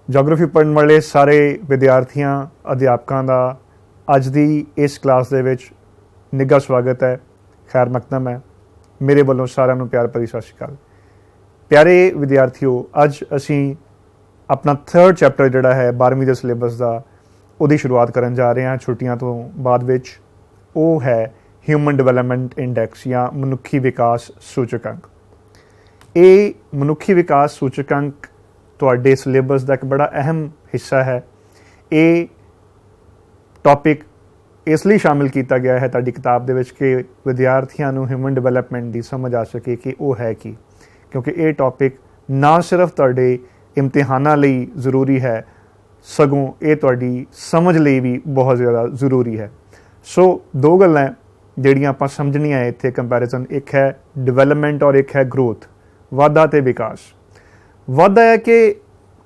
Geography ਪੜ੍ਹਨ ਵਾਲੇ ਸਾਰੇ ਵਿਦਿਆਰਥੀਆਂ ਅਧਿਆਪਕਾਂ ਦਾ ਅੱਜ ਦੀ ਇਸ ਕਲਾਸ ਦੇ ਵਿੱਚ ਨਿੱਘਾ ਸਵਾਗਤ ਹੈ। ਖੈਰ ਮਕਦਮ ਹੈ। ਮੇਰੇ ਵੱਲੋਂ ਸਾਰਿਆਂ ਨੂੰ ਪਿਆਰ ਭਰੀ ਸਤਿ ਸ਼੍ਰੀ ਅਕਾਲ। ਪਿਆਰੇ ਵਿਦਿਆਰਥੀਓ, ਅੱਜ ਅਸੀਂ ਆਪਣਾ 3rd ਚੈਪਟਰ ਜਿਹੜਾ ਹੈ 12ਵੀਂ ਦੇ ਸਿਲੇਬਸ ਦਾ ਉਹਦੀ ਸ਼ੁਰੂਆਤ ਕਰਨ ਜਾ ਰਹੇ ਹਾਂ ਛੁੱਟੀਆਂ ਤੋਂ ਬਾਅਦ ਵਿੱਚ। ਉਹ ਹੈ ਹਿਊਮਨ ਡਿਵੈਲਪਮੈਂਟ ਇੰਡੈਕਸ ਜਾਂ ਮਨੁੱਖੀ ਵਿਕਾਸ ਸੂਚਕਾਂਕ। ਇਹ ਮਨੁੱਖੀ ਵਿਕਾਸ ਸੂਚਕਾਂਕ ਤੁਹਾਡੇ ਸਿਲੇਬਸ ਦਾ ਇੱਕ ਬੜਾ ਅਹਿਮ ਹਿੱਸਾ ਹੈ। ਇਹ ਟੌਪਿਕ ਇਸ ਲਈ ਸ਼ਾਮਿਲ ਕੀਤਾ ਗਿਆ ਹੈ ਤੁਹਾਡੀ ਕਿਤਾਬ ਦੇ ਵਿੱਚ ਕਿ ਵਿਦਿਆਰਥੀਆਂ ਨੂੰ ਹਿਊਮਨ ਡਿਵੈਲਪਮੈਂਟ ਦੀ ਸਮਝ ਆ ਸਕੇ ਕਿ ਉਹ ਹੈ ਕੀ, ਕਿਉਂਕਿ ਇਹ ਟੌਪਿਕ ਨਾ ਸਿਰਫ ਤੁਹਾਡੇ ਇਮਤਿਹਾਨਾਂ ਲਈ ਜ਼ਰੂਰੀ ਹੈ, ਸਗੋਂ ਇਹ ਤੁਹਾਡੀ ਸਮਝ ਲਈ ਵੀ ਬਹੁਤ ਜ਼ਿਆਦਾ ਜ਼ਰੂਰੀ ਹੈ। ਸੋ ਦੋ ਗੱਲਾਂ ਜਿਹੜੀਆਂ ਆਪਾਂ ਸਮਝਣੀਆਂ ਹੈ ਇੱਥੇ ਕੰਪੈਰੀਜ਼ਨ, ਇੱਕ ਹੈ ਡਿਵੈਲਪਮੈਂਟ ਔਰ ਇੱਕ ਹੈ ਗਰੋਥ, ਵਾਧਾ ਅਤੇ ਵਿਕਾਸ। ਵਾਧਾ ਹੈ ਕਿ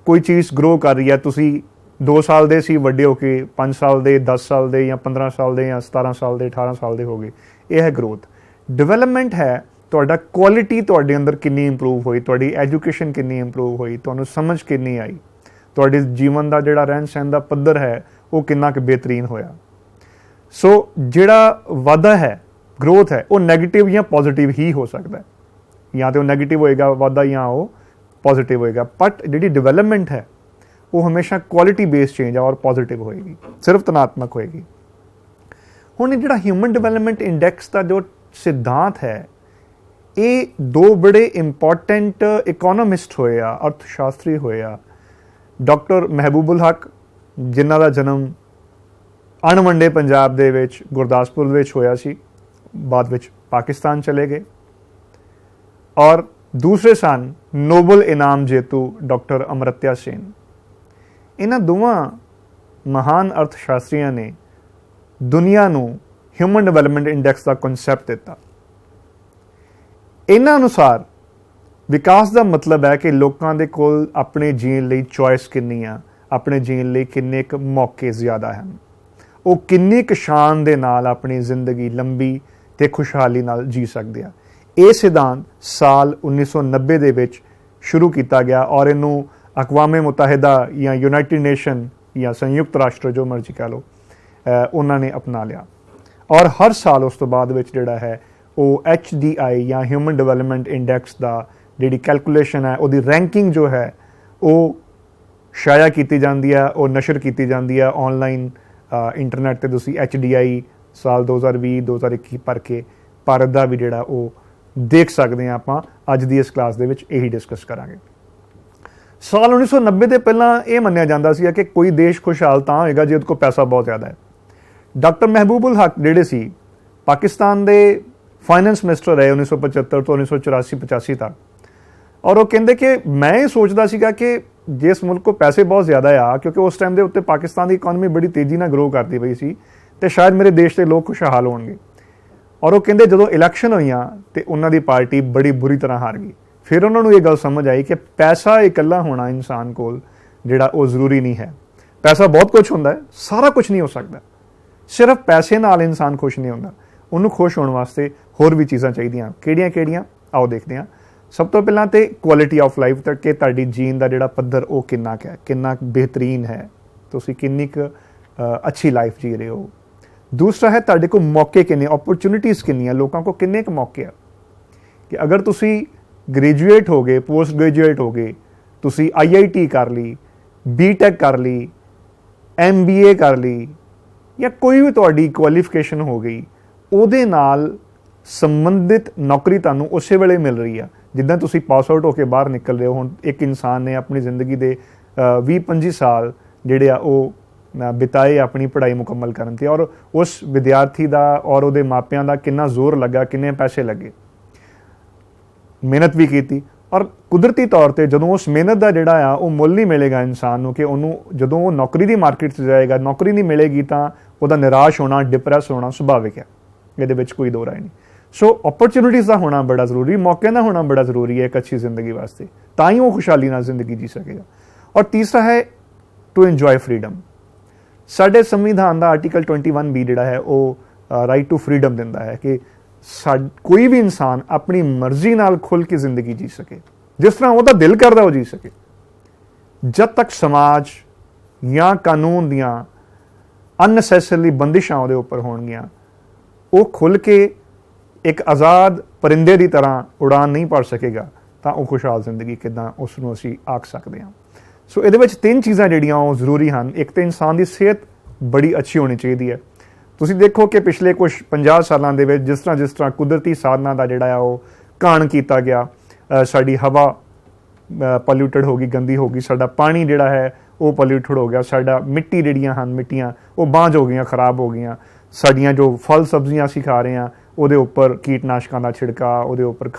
ਕੋਈ ਚੀਜ਼ ਗਰੋ ਕਰ ਰਹੀ ਹੈ, ਤੁਸੀਂ 2 ਸਾਲ ਦੇ ਸੀ, ਵੱਡੇ ਹੋ ਕੇ 5 ਸਾਲ ਦੇ, 10 ਸਾਲ ਦੇ ਜਾਂ 15 ਸਾਲ ਦੇ ਜਾਂ 17 ਸਾਲ ਦੇ, 18 ਸਾਲ ਦੇ ਹੋ ਗਏ, ਇਹ ਹੈ ਗਰੋਥ। ਡਿਵੈਲਪਮੈਂਟ ਹੈ ਤੁਹਾਡਾ ਕੁਆਲਿਟੀ ਤੁਹਾਡੇ ਅੰਦਰ ਕਿੰਨੀ ਇੰਪਰੂਵ ਹੋਈ, ਤੁਹਾਡੀ ਐਜੂਕੇਸ਼ਨ ਕਿੰਨੀ ਇੰਪਰੂਵ ਹੋਈ, ਤੁਹਾਨੂੰ ਸਮਝ ਕਿੰਨੀ ਆਈ, ਤੁਹਾਡੇ ਜੀਵਨ ਦਾ ਜਿਹੜਾ ਰਹਿਣ ਸਹਿਣ ਦਾ ਪੱਧਰ ਹੈ ਉਹ ਕਿੰਨਾ ਕੁ ਬਿਹਤਰੀਨ ਹੋਇਆ। ਸੋ ਜਿਹੜਾ ਵਾਧਾ ਹੈ, ਗਰੋਥ ਹੈ, ਉਹ ਨੈਗੇਟਿਵ ਜਾਂ ਪੋਜ਼ੀਟਿਵ ਹੀ ਹੋ ਸਕਦਾ ਹੈ। ਜਾਂ ਤਾਂ ਉਹ ਨੈਗੇਟਿਵ ਹੋਏਗਾ ਵਾਧਾ ਜਾਂ ਉਹ ਪੋਜ਼ੀਟਿਵ ਹੋਏਗਾ। ਬਟ ਜਿਹੜੀ ਡਿਵੈਲਪਮੈਂਟ ਹੈ ਉਹ ਹਮੇਸ਼ਾ ਕੁਆਲਿਟੀ ਬੇਸਡ ਚੇਂਜ ਔਰ ਪੋਜ਼ੀਟਿਵ ਹੋਏਗੀ, ਸਿਰਫ ਧਨਾਤਮਕ ਹੋਏਗੀ। ਹੁਣ ਇਹ ਜਿਹੜਾ ਹਿਊਮਨ ਡਿਵੈਲਪਮੈਂਟ ਇੰਡੈਕਸ ਦਾ ਜੋ ਸਿਧਾਂਤ ਹੈ, ਇਹ 2 ਬੜੇ ਇੰਪੋਰਟੈਂਟ ਇਕੋਨੋਮਿਸਟ ਹੋਏ ਆ, ਅਰਥ ਸ਼ਾਸਤਰੀ ਹੋਏ ਆ। ਡਾਕਟਰ ਮਹਿਬੂਬੁਲ ਹਕ, ਜਿਨ੍ਹਾਂ ਦਾ ਜਨਮ ਅਣਵੰਡੇ ਪੰਜਾਬ ਦੇ ਵਿੱਚ ਗੁਰਦਾਸਪੁਰ ਵਿੱਚ ਹੋਇਆ ਸੀ, ਬਾਅਦ ਵਿੱਚ ਪਾਕਿਸਤਾਨ ਚਲੇ ਗਏ। ਔਰ ਦੂਸਰੇ ਸਨ ਨੋਬਲ ਇਨਾਮ ਜੇਤੂ ਡਾਕਟਰ ਅਮਰਤਿਆ ਸੇਨ। ਇਹਨਾਂ ਦੋਵਾਂ ਮਹਾਨ ਅਰਥ ਸ਼ਾਸਤਰੀਆਂ ਨੇ ਦੁਨੀਆ ਨੂੰ ਹਿਊਮਨ ਡਿਵੈਲਪਮੈਂਟ ਇੰਡੈਕਸ ਦਾ ਕਨਸੈਪਟ ਦਿੱਤਾ। ਇਹਨਾਂ ਅਨੁਸਾਰ ਵਿਕਾਸ ਦਾ ਮਤਲਬ ਹੈ ਕਿ ਲੋਕਾਂ ਦੇ ਕੋਲ ਆਪਣੇ ਜੀਣ ਲਈ ਚੋਇਸ ਕਿੰਨੀ ਆ, ਆਪਣੇ ਜੀਣ ਲਈ ਕਿੰਨੇ ਕੁ ਮੌਕੇ ਜ਼ਿਆਦਾ ਹਨ, ਉਹ ਕਿੰਨੀ ਕੁ ਸ਼ਾਨ ਦੇ ਨਾਲ ਆਪਣੀ ਜ਼ਿੰਦਗੀ ਲੰਬੀ ਤੇ ਖੁਸ਼ਹਾਲੀ ਨਾਲ ਜੀ ਸਕਦੇ ਆ। ਇਹ ਸਿਧਾਂਤ ਸਾਲ 1990 ਦੇ ਵਿੱਚ ਸ਼ੁਰੂ ਕੀਤਾ ਗਿਆ ਔਰ ਇਹਨੂੰ ਅਕਵਾਮੇ ਮੁਤਾਹਿਦਾ ਜਾਂ ਯੂਨਾਈਟਿਡ ਨੇਸ਼ਨ ਜਾਂ ਸੰਯੁਕਤ ਰਾਸ਼ਟਰ ਜੋ ਮਰਜ਼ੀ ਕਹਿ ਲਓ, ਉਹਨਾਂ ਨੇ ਅਪਣਾ ਲਿਆ। ਔਰ ਹਰ ਸਾਲ ਉਸ ਤੋਂ ਬਾਅਦ ਵਿੱਚ ਜਿਹੜਾ ਹੈ ਉਹ HDI ਜਾਂ ਹਿਊਮਨ ਡਿਵੈਲਪਮੈਂਟ ਇੰਡੈਕਸ ਦਾ ਜਿਹੜੀ ਕੈਲਕੂਲੇਸ਼ਨ ਹੈ, ਉਹਦੀ ਰੈਂਕਿੰਗ ਜੋ ਹੈ ਉਹ ਸ਼ਾਇਆ ਕੀਤੀ ਜਾਂਦੀ ਹੈ, ਉਹ ਨਸ਼ਰ ਕੀਤੀ ਜਾਂਦੀ ਹੈ ਔਨਲਾਈਨ ਇੰਟਰਨੈਟ 'ਤੇ। ਤੁਸੀਂ HDI ਸਾਲ 2020 2021 ਭਰ ਕੇ ਭਾਰਤ ਦਾ ਵੀ ਜਿਹੜਾ ਉਹ ਦੇਖ ਸਕਦੇ ਹਾਂ। ਆਪਾਂ ਅੱਜ ਦੀ ਇਸ ਕਲਾਸ ਦੇ ਵਿੱਚ ਇਹੀ ਡਿਸਕਸ ਕਰਾਂਗੇ। ਸਾਲ 1990 ਦੇ ਪਹਿਲਾਂ ਇਹ ਮੰਨਿਆ ਜਾਂਦਾ ਸੀ ਕਿ ਕੋਈ ਦੇਸ਼ ਖੁਸ਼ਹਾਲ ਤਾਂ ਹੋਏਗਾ ਜੇ ਉਹਦੇ ਕੋਲ ਪੈਸਾ ਬਹੁਤ ਜ਼ਿਆਦਾ ਹੈ। ਡਾਕਟਰ ਮਹਿਬੂਬੁਲ ਹਕ ਜਿਹੜੇ ਸੀ ਪਾਕਿਸਤਾਨ ਦੇ ਫਾਈਨੈਂਸ ਮਿਨਿਸਟਰ ਰਹੇ 1975 ਤੋਂ 1984-85 ਤੱਕ। ਔਰ ਉਹ ਕਹਿੰਦੇ ਕਿ ਮੈਂ ਇਹ ਸੋਚਦਾ ਸੀਗਾ ਕਿ ਜਿਸ ਮੁਲਕ ਕੋਲ ਪੈਸੇ ਬਹੁਤ ਜ਼ਿਆਦਾ ਆ, ਕਿਉਂਕਿ ਉਸ ਟਾਈਮ ਦੇ ਉੱਤੇ ਪਾਕਿਸਤਾਨ ਦੀ ਇਕਨੋਮੀ ਬੜੀ ਤੇਜ਼ੀ ਨਾਲ ਗਰੋ ਕਰਦੀ ਪਈ ਸੀ, ਤੇ ਸ਼ਾਇਦ ਮੇਰੇ ਦੇਸ਼ ਦੇ ਲੋਕ ਖੁਸ਼ਹਾਲ ਹੋਣਗੇ। ਔਰ ਉਹ ਕਹਿੰਦੇ ਜਦੋਂ ਇਲੈਕਸ਼ਨ ਹੋਈਆਂ ਤੇ ਉਹਨਾਂ ਦੀ ਪਾਰਟੀ ਬੜੀ ਬੁਰੀ ਤਰ੍ਹਾਂ ਹਾਰ ਗਈ। ਫਿਰ ਉਹਨਾਂ ਨੂੰ ਇਹ ਗੱਲ ਸਮਝ ਆਈ ਕਿ ਪੈਸਾ ਇਕੱਲਾ ਹੋਣਾ ਇਨਸਾਨ ਕੋਲ ਜਿਹੜਾ ਉਹ ਜ਼ਰੂਰੀ ਨਹੀਂ ਹੈ। ਪੈਸਾ ਬਹੁਤ ਕੁਝ ਹੁੰਦਾ ਹੈ, ਸਾਰਾ ਕੁਝ ਨਹੀਂ ਹੋ ਸਕਦਾ। ਸਿਰਫ ਪੈਸੇ ਨਾਲ ਇਨਸਾਨ ਖੁਸ਼ ਨਹੀਂ ਹੁੰਦਾ, ਉਹਨੂੰ ਖੁਸ਼ ਹੋਣ ਵਾਸਤੇ ਹੋਰ ਵੀ ਚੀਜ਼ਾਂ ਚਾਹੀਦੀਆਂ। ਕਿਹੜੀਆਂ-ਕਿਹੜੀਆਂ ਆਓ ਦੇਖਦੇ ਹਾਂ। ਸਭ ਤੋਂ ਪਹਿਲਾਂ ਤੇ ਕੁਆਲਿਟੀ ਆਫ ਲਾਈਫ, ਤੱਕ ਕਿ ਤੁਹਾਡੀ ਜੀਣ ਦਾ ਜਿਹੜਾ ਪੱਧਰ ਉਹ ਕਿੰਨਾ ਕੁ ਹੈ, ਕਿੰਨਾ ਬਿਹਤਰੀਨ ਹੈ, ਤੁਸੀਂ ਕਿੰਨੀ ਕੁ ਅੱਛੀ ਲਾਈਫ ਜੀ ਰਹੇ ਹੋ। ਦੂਸਰਾ ਹੈ ਤੁਹਾਡੇ ਕੋਲ ਮੌਕੇ ਕਿੰਨੇ, ਓਪਰਚੁਨਿਟੀਜ਼ ਕਿੰਨੀਆਂ, ਲੋਕਾਂ ਕੋਲ ਕਿੰਨੇ ਕੁ ਮੌਕੇ ਆ। ਕਿ ਅਗਰ ਤੁਸੀਂ ਗ੍ਰੈਜੂਏਟ ਹੋ ਗਏ, ਪੋਸਟ ਗ੍ਰੈਜੂਏਟ ਹੋ ਗਏ, ਤੁਸੀਂ IIT ਕਰ ਲਈ, BTech ਕਰ ਲਈ, MBA ਕਰ ਲਈ, ਜਾਂ ਕੋਈ ਵੀ ਤੁਹਾਡੀ ਕੁਆਲੀਫਿਕੇਸ਼ਨ ਹੋ ਗਈ, ਉਹਦੇ ਨਾਲ ਸੰਬੰਧਿਤ ਨੌਕਰੀ ਤੁਹਾਨੂੰ ਉਸੇ ਵੇਲੇ ਮਿਲ ਰਹੀ ਆ ਜਿੱਦਾਂ ਤੁਸੀਂ ਪਾਸ ਆਊਟ ਹੋ ਕੇ ਬਾਹਰ ਨਿਕਲ ਰਹੇ ਹੋ। ਹੁਣ ਇੱਕ ਇਨਸਾਨ ਨੇ ਆਪਣੀ ਜ਼ਿੰਦਗੀ ਦੇ 20-25 ਸਾਲ ਜਿਹੜੇ ਆ ਉਹ ਬਿਤਾਏ ਆਪਣੀ ਪੜ੍ਹਾਈ ਮੁਕੰਮਲ ਕਰਨ 'ਤੇ, ਔਰ ਉਸ ਵਿਦਿਆਰਥੀ ਦਾ ਔਰ ਉਹਦੇ ਮਾਪਿਆਂ ਦਾ ਕਿੰਨਾ ਜ਼ੋਰ ਲੱਗਾ, ਕਿੰਨੇ ਪੈਸੇ ਲੱਗੇ, ਮਿਹਨਤ ਵੀ ਕੀਤੀ। ਔਰ ਕੁਦਰਤੀ ਤੌਰ 'ਤੇ ਜਦੋਂ ਉਸ ਮਿਹਨਤ ਦਾ ਜਿਹੜਾ ਆ ਉਹ ਮੁੱਲ ਨਹੀਂ ਮਿਲੇਗਾ ਇਨਸਾਨ ਨੂੰ, ਕਿ ਉਹਨੂੰ ਜਦੋਂ ਉਹ ਨੌਕਰੀ ਦੀ ਮਾਰਕੀਟ 'ਚ ਜਾਏਗਾ, ਨੌਕਰੀ ਨਹੀਂ ਮਿਲੇਗੀ ਤਾਂ ਉਹਦਾ ਨਿਰਾਸ਼ ਹੋਣਾ, ਡਿਪਰੈਸ ਹੋਣਾ ਸੁਭਾਵਿਕ ਹੈ, ਇਹਦੇ ਵਿੱਚ ਕੋਈ ਦੋ ਰਾਏ ਨਹੀਂ। ਸੋ ਓਪਰਚੁਨਿਟੀਜ਼ ਦਾ ਹੋਣਾ ਬੜਾ ਜ਼ਰੂਰੀ, ਮੌਕਿਆਂ ਦਾ ਹੋਣਾ ਬੜਾ ਜ਼ਰੂਰੀ ਹੈ ਇੱਕ ਅੱਛੀ ਜ਼ਿੰਦਗੀ ਵਾਸਤੇ, ਤਾਂ ਹੀ ਉਹ ਖੁਸ਼ਹਾਲੀ ਨਾਲ ਜ਼ਿੰਦਗੀ ਜੀ ਸਕੇਗਾ। ਔਰ ਤੀਸਰਾ ਹੈ ਟੂ ਇੰਜੋਏ ਫਰੀਡਮ। ਸਾਡੇ ਸੰਵਿਧਾਨ ਦਾ ਆਰਟੀਕਲ 21B ਜਿਹੜਾ ਹੈ ਉਹ ਰਾਈਟ ਟੂ ਫਰੀਡਮ ਦਿੰਦਾ ਹੈ ਕਿ ਕੋਈ ਵੀ ਇਨਸਾਨ ਆਪਣੀ ਮਰਜ਼ੀ ਨਾਲ ਖੁੱਲ੍ਹ ਕੇ ਜ਼ਿੰਦਗੀ ਜੀ ਸਕੇ, ਜਿਸ ਤਰ੍ਹਾਂ ਉਹਦਾ ਦਿਲ ਕਰਦਾ ਉਹ ਜੀ ਸਕੇ। जब तक समाज या कानून दियां अननैसेसरली बंदिशां ਉਹਦੇ ਉੱਪਰ ਹੋਣਗੀਆਂ, ਉਹ ਖੁੱਲ੍ਹ ਕੇ ਇੱਕ ਆਜ਼ਾਦ ਪਰਿੰਦੇ ਦੀ ਤਰ੍ਹਾਂ ਉਡਾਨ ਨਹੀਂ ਭਰ ਸਕੇਗਾ, ਤਾਂ ਉਹ ਖੁਸ਼ਹਾਲ ਜ਼ਿੰਦਗੀ ਕਿੱਦਾਂ ਉਸ ਨੂੰ ਅਸੀਂ ਆਖ ਸਕਦੇ ਹਾਂ। ਸੋ ਇਹਦੇ ਵਿੱਚ ਤਿੰਨ ਚੀਜ਼ਾਂ ਜਿਹੜੀਆਂ ਉਹ ਜ਼ਰੂਰੀ ਹਨ। ਇੱਕ ਤਾਂ ਇਨਸਾਨ ਦੀ ਸਿਹਤ ਬੜੀ ਅੱਛੀ ਹੋਣੀ ਚਾਹੀਦੀ ਹੈ। ਤੁਸੀਂ ਦੇਖੋ ਕਿ ਪਿਛਲੇ ਕੁਝ 50 ਸਾਲਾਂ ਦੇ ਵਿੱਚ ਜਿਸ ਤਰ੍ਹਾਂ ਕੁਦਰਤੀ ਸਾਧਨਾਂ ਦਾ ਜਿਹੜਾ ਆ ਉਹ ਘਾਣ ਕੀਤਾ ਗਿਆ, ਸਾਡੀ ਹਵਾ ਪੋਲਿਊਟਡ ਹੋ ਗਈ, ਗੰਦੀ ਹੋ ਗਈ, ਸਾਡਾ ਪਾਣੀ ਜਿਹੜਾ ਹੈ ਉਹ ਪੋਲਿਊਟਡ ਹੋ ਗਿਆ, ਸਾਡਾ ਮਿੱਟੀ ਜਿਹੜੀਆਂ ਹਨ ਮਿੱਟੀਆਂ ਉਹ ਬਾਂਝ ਹੋ ਗਈਆਂ, ਖਰਾਬ ਹੋ ਗਈਆਂ, ਸਾਡੀਆਂ ਜੋ ਫਲ ਸਬਜ਼ੀਆਂ ਅਸੀਂ ਖਾ ਰਹੇ ਹਾਂ ਉਹਦੇ ਉੱਪਰ ਕੀਟਨਾਸ਼ਕਾਂ ਦਾ ਛਿੜਕਾਅ, ਉਹਦੇ ਉੱਪਰ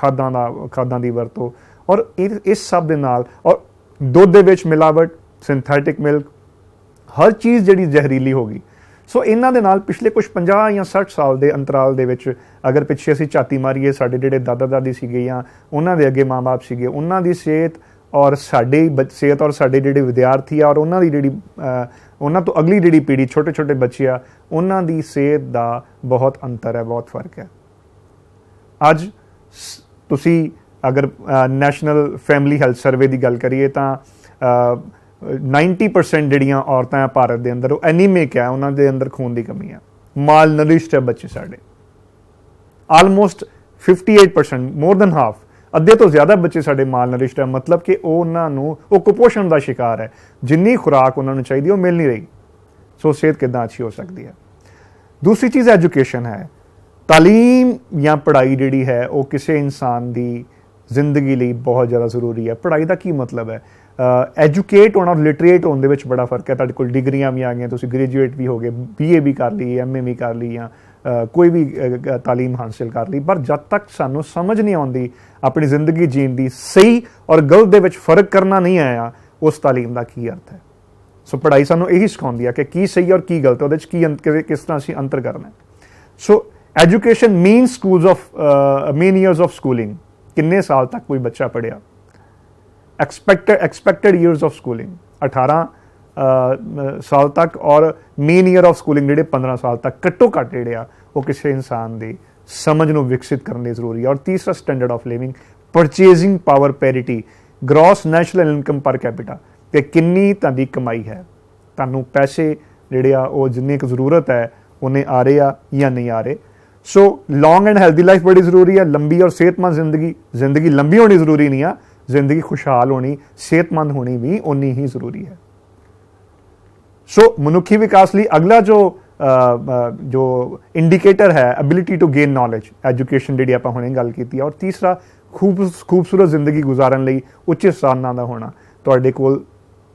ਖਾਦਾਂ ਦੀ ਵਰਤੋਂ, ਔਰ ਇਸ ਸਭ ਦੇ ਨਾਲ, ਔਰ ਦੁੱਧ ਦੇ ਵਿੱਚ ਮਿਲਾਵਟ, ਸਿੰਥੈਟਿਕ ਮਿਲਕ, ਹਰ ਚੀਜ਼ ਜਿਹੜੀ ਜ਼ਹਿਰੀਲੀ ਹੋ ਗਈ। ਸੋ ਇਹਨਾਂ ਦੇ ਨਾਲ ਪਿਛਲੇ ਕੁਝ 50 ਜਾਂ 60 ਸਾਲ ਦੇ ਅੰਤਰਾਲ ਦੇ ਵਿੱਚ ਅਗਰ ਪਿੱਛੇ ਅਸੀਂ ਝਾਤੀ ਮਾਰੀਏ, ਸਾਡੇ ਜਿਹੜੇ ਦਾਦਾ ਦਾਦੀ ਸੀਗੇ ਜਾਂ ਉਹਨਾਂ ਦੇ ਅੱਗੇ ਮਾਂ-ਬਾਪ ਸੀਗੇ, ਉਹਨਾਂ ਦੀ ਸਿਹਤ ਔਰ ਸਾਡੀ ਸਿਹਤ ਔਰ ਸਾਡੇ ਜਿਹੜੇ ਵਿਦਿਆਰਥੀ ਆ ਔਰ ਉਹਨਾਂ ਦੀ ਜਿਹੜੀ ਉਹਨਾਂ ਤੋਂ ਅਗਲੀ ਜਿਹੜੀ ਪੀੜ੍ਹੀ ਛੋਟੇ ਛੋਟੇ ਬੱਚੇ ਆ, ਉਹਨਾਂ ਦੀ ਸਿਹਤ ਦਾ ਬਹੁਤ ਅੰਤਰ ਹੈ, ਬਹੁਤ ਫਰਕ ਹੈ। ਅੱਜ ਤੁਸੀਂ ਅਗਰ ਨੈਸ਼ਨਲ ਫੈਮਿਲੀ ਹੈਲਥ ਸਰਵੇ ਦੀ ਗੱਲ ਕਰੀਏ ਤਾਂ 90% ਜਿਹੜੀਆਂ ਔਰਤਾਂ ਆ ਭਾਰਤ ਦੇ ਅੰਦਰ ਉਹ ਐਨੀਮਿਕ ਹੈ, ਉਹਨਾਂ ਦੇ ਅੰਦਰ ਖੂਨ ਦੀ ਕਮੀ ਹੈ, ਮਾਲ ਨਰਿਸ਼ਡ ਹੈ ਬੱਚੇ ਸਾਡੇ। ਆਲਮੋਸਟ 58%, ਮੋਰ ਦੈਨ ਹਾਫ, ਅੱਧੇ ਤੋਂ ਜ਼ਿਆਦਾ ਬੱਚੇ ਸਾਡੇ ਮਾਲ ਨਰਿਸ਼ਡ ਹੈ, ਮਤਲਬ ਕਿ ਉਹਨਾਂ ਨੂੰ ਉਹ ਕੁਪੋਸ਼ਣ ਦਾ ਸ਼ਿਕਾਰ ਹੈ, ਜਿੰਨੀ ਖੁਰਾਕ ਉਹਨਾਂ ਨੂੰ ਚਾਹੀਦੀ ਉਹ ਮਿਲ ਨਹੀਂ ਰਹੀ। ਸੋ ਸਿਹਤ ਕਿੱਦਾਂ ਅੱਛੀ ਹੋ ਸਕਦੀ ਹੈ। ਦੂਸਰੀ ਚੀਜ਼ ਐਜੂਕੇਸ਼ਨ ਹੈ। ਤਾਲੀਮ ਜਾਂ ਪੜ੍ਹਾਈ ਜਿਹੜੀ ਹੈ ਉਹ ਕਿਸੇ ਇਨਸਾਨ ਦੀ ਜ਼ਿੰਦਗੀ ਲਈ ਬਹੁਤ ਜ਼ਿਆਦਾ ਜ਼ਰੂਰੀ ਹੈ। ਪੜ੍ਹਾਈ ਦਾ ਕੀ ਮਤਲਬ ਹੈ? ਐਜੂਕੇਟ ਹੋਣਾ ਔਰ ਲਿਟਰੇਟ ਹੋਣ ਦੇ ਵਿੱਚ ਬੜਾ ਫਰਕ ਹੈ। ਤੁਹਾਡੇ ਕੋਲ ਡਿਗਰੀਆਂ ਵੀ ਆ ਗਈਆਂ, ਤੁਸੀਂ ਗ੍ਰੈਜੂਏਟ ਵੀ ਹੋ ਗਏ, BA ਵੀ ਕਰ ਲਈ, MA ਵੀ ਕਰ ਲਈ, ਜਾਂ ਕੋਈ ਵੀ ਤਾਲੀਮ ਹਾਸਿਲ ਕਰ ਲਈ, ਪਰ ਜਦ ਤੱਕ ਸਾਨੂੰ ਸਮਝ ਨਹੀਂ ਆਉਂਦੀ ਆਪਣੀ ਜ਼ਿੰਦਗੀ ਜੀਣ ਦੀ, ਸਹੀ ਔਰ ਗਲਤ ਦੇ ਵਿੱਚ ਫਰਕ ਕਰਨਾ ਨਹੀਂ ਆਇਆ, ਉਸ ਤਾਲੀਮ ਦਾ ਕੀ ਅਰਥ ਹੈ? ਸੋ ਪੜ੍ਹਾਈ ਸਾਨੂੰ ਇਹੀ ਸਿਖਾਉਂਦੀ ਹੈ ਕਿ ਕੀ ਸਹੀ ਔਰ ਕੀ ਗਲਤ, ਉਹਦੇ 'ਚ ਕਿਸ ਤਰ੍ਹਾਂ ਅਸੀਂ ਅੰਤਰ ਕਰਨਾ। So education mean mean years of schooling, ਕਿੰਨੇ ਸਾਲ ਤੱਕ ਕੋਈ ਬੱਚਾ ਪੜ੍ਹਿਆ, expected years of schooling 18 ਸਾਲ ਤੱਕ, ਔਰ ਮੇਨ ਈਅਰ ਆਫ ਸਕੂਲਿੰਗ ਜਿਹੜੇ 15 ਸਾਲ ਤੱਕ ਘੱਟੋ ਘੱਟ ਜਿਹੜੇ ਆ ਉਹ ਕਿਸੇ ਇਨਸਾਨ ਦੀ ਸਮਝ ਨੂੰ ਵਿਕਸਿਤ ਕਰਨ ਲਈ ਜ਼ਰੂਰੀ ਹੈ। ਔਰ ਤੀਸਰਾ standard of living, purchasing power parity, gross national income per capita, ਕਿ ਕਿੰਨੀ ਤੁਹਾਡੀ ਕਮਾਈ ਹੈ, ਤੁਹਾਨੂੰ ਪੈਸੇ ਜਿਹੜੇ ਆ ਉਹ ਜਿੰਨੀ ਕੁ ਜ਼ਰੂਰਤ ਹੈ ਉਹਨੇ ਆ ਰਹੇ ਆ ਜਾਂ ਨਹੀਂ ਆ ਰਹੇ। ਸੋ ਲੌਂਗ ਐਂਡ ਹੈਲਦੀ ਲਾਈਫ ਬੜੀ ਜ਼ਰੂਰੀ ਹੈ, ਲੰਬੀ ਔਰ ਸਿਹਤਮੰਦ ਜ਼ਿੰਦਗੀ ਲੰਬੀ ਹੋਣੀ ਜ਼ਰੂਰੀ ਨਹੀਂ ਆ, ਜ਼ਿੰਦਗੀ ਖੁਸ਼ਹਾਲ ਹੋਣੀ, ਸਿਹਤਮੰਦ ਹੋਣੀ ਵੀ ਓਨੀ ਹੀ ਜ਼ਰੂਰੀ ਹੈ। ਸੋ ਮਨੁੱਖੀ ਵਿਕਾਸ ਲਈ ਅਗਲਾ ਜੋ ਇੰਡੀਕੇਟਰ ਹੈ, ability to gain knowledge, education ਜਿਹੜੀ ਆਪਾਂ ਹੁਣੇ ਗੱਲ ਕੀਤੀ। ਔਰ ਤੀਸਰਾ ਖੂਬਸੂਰਤ ਜ਼ਿੰਦਗੀ ਗੁਜ਼ਾਰਨ ਲਈ ਉੱਚੇ ਸਥਾਨਾਂ ਦਾ ਹੋਣਾ। ਤੁਹਾਡੇ ਕੋਲ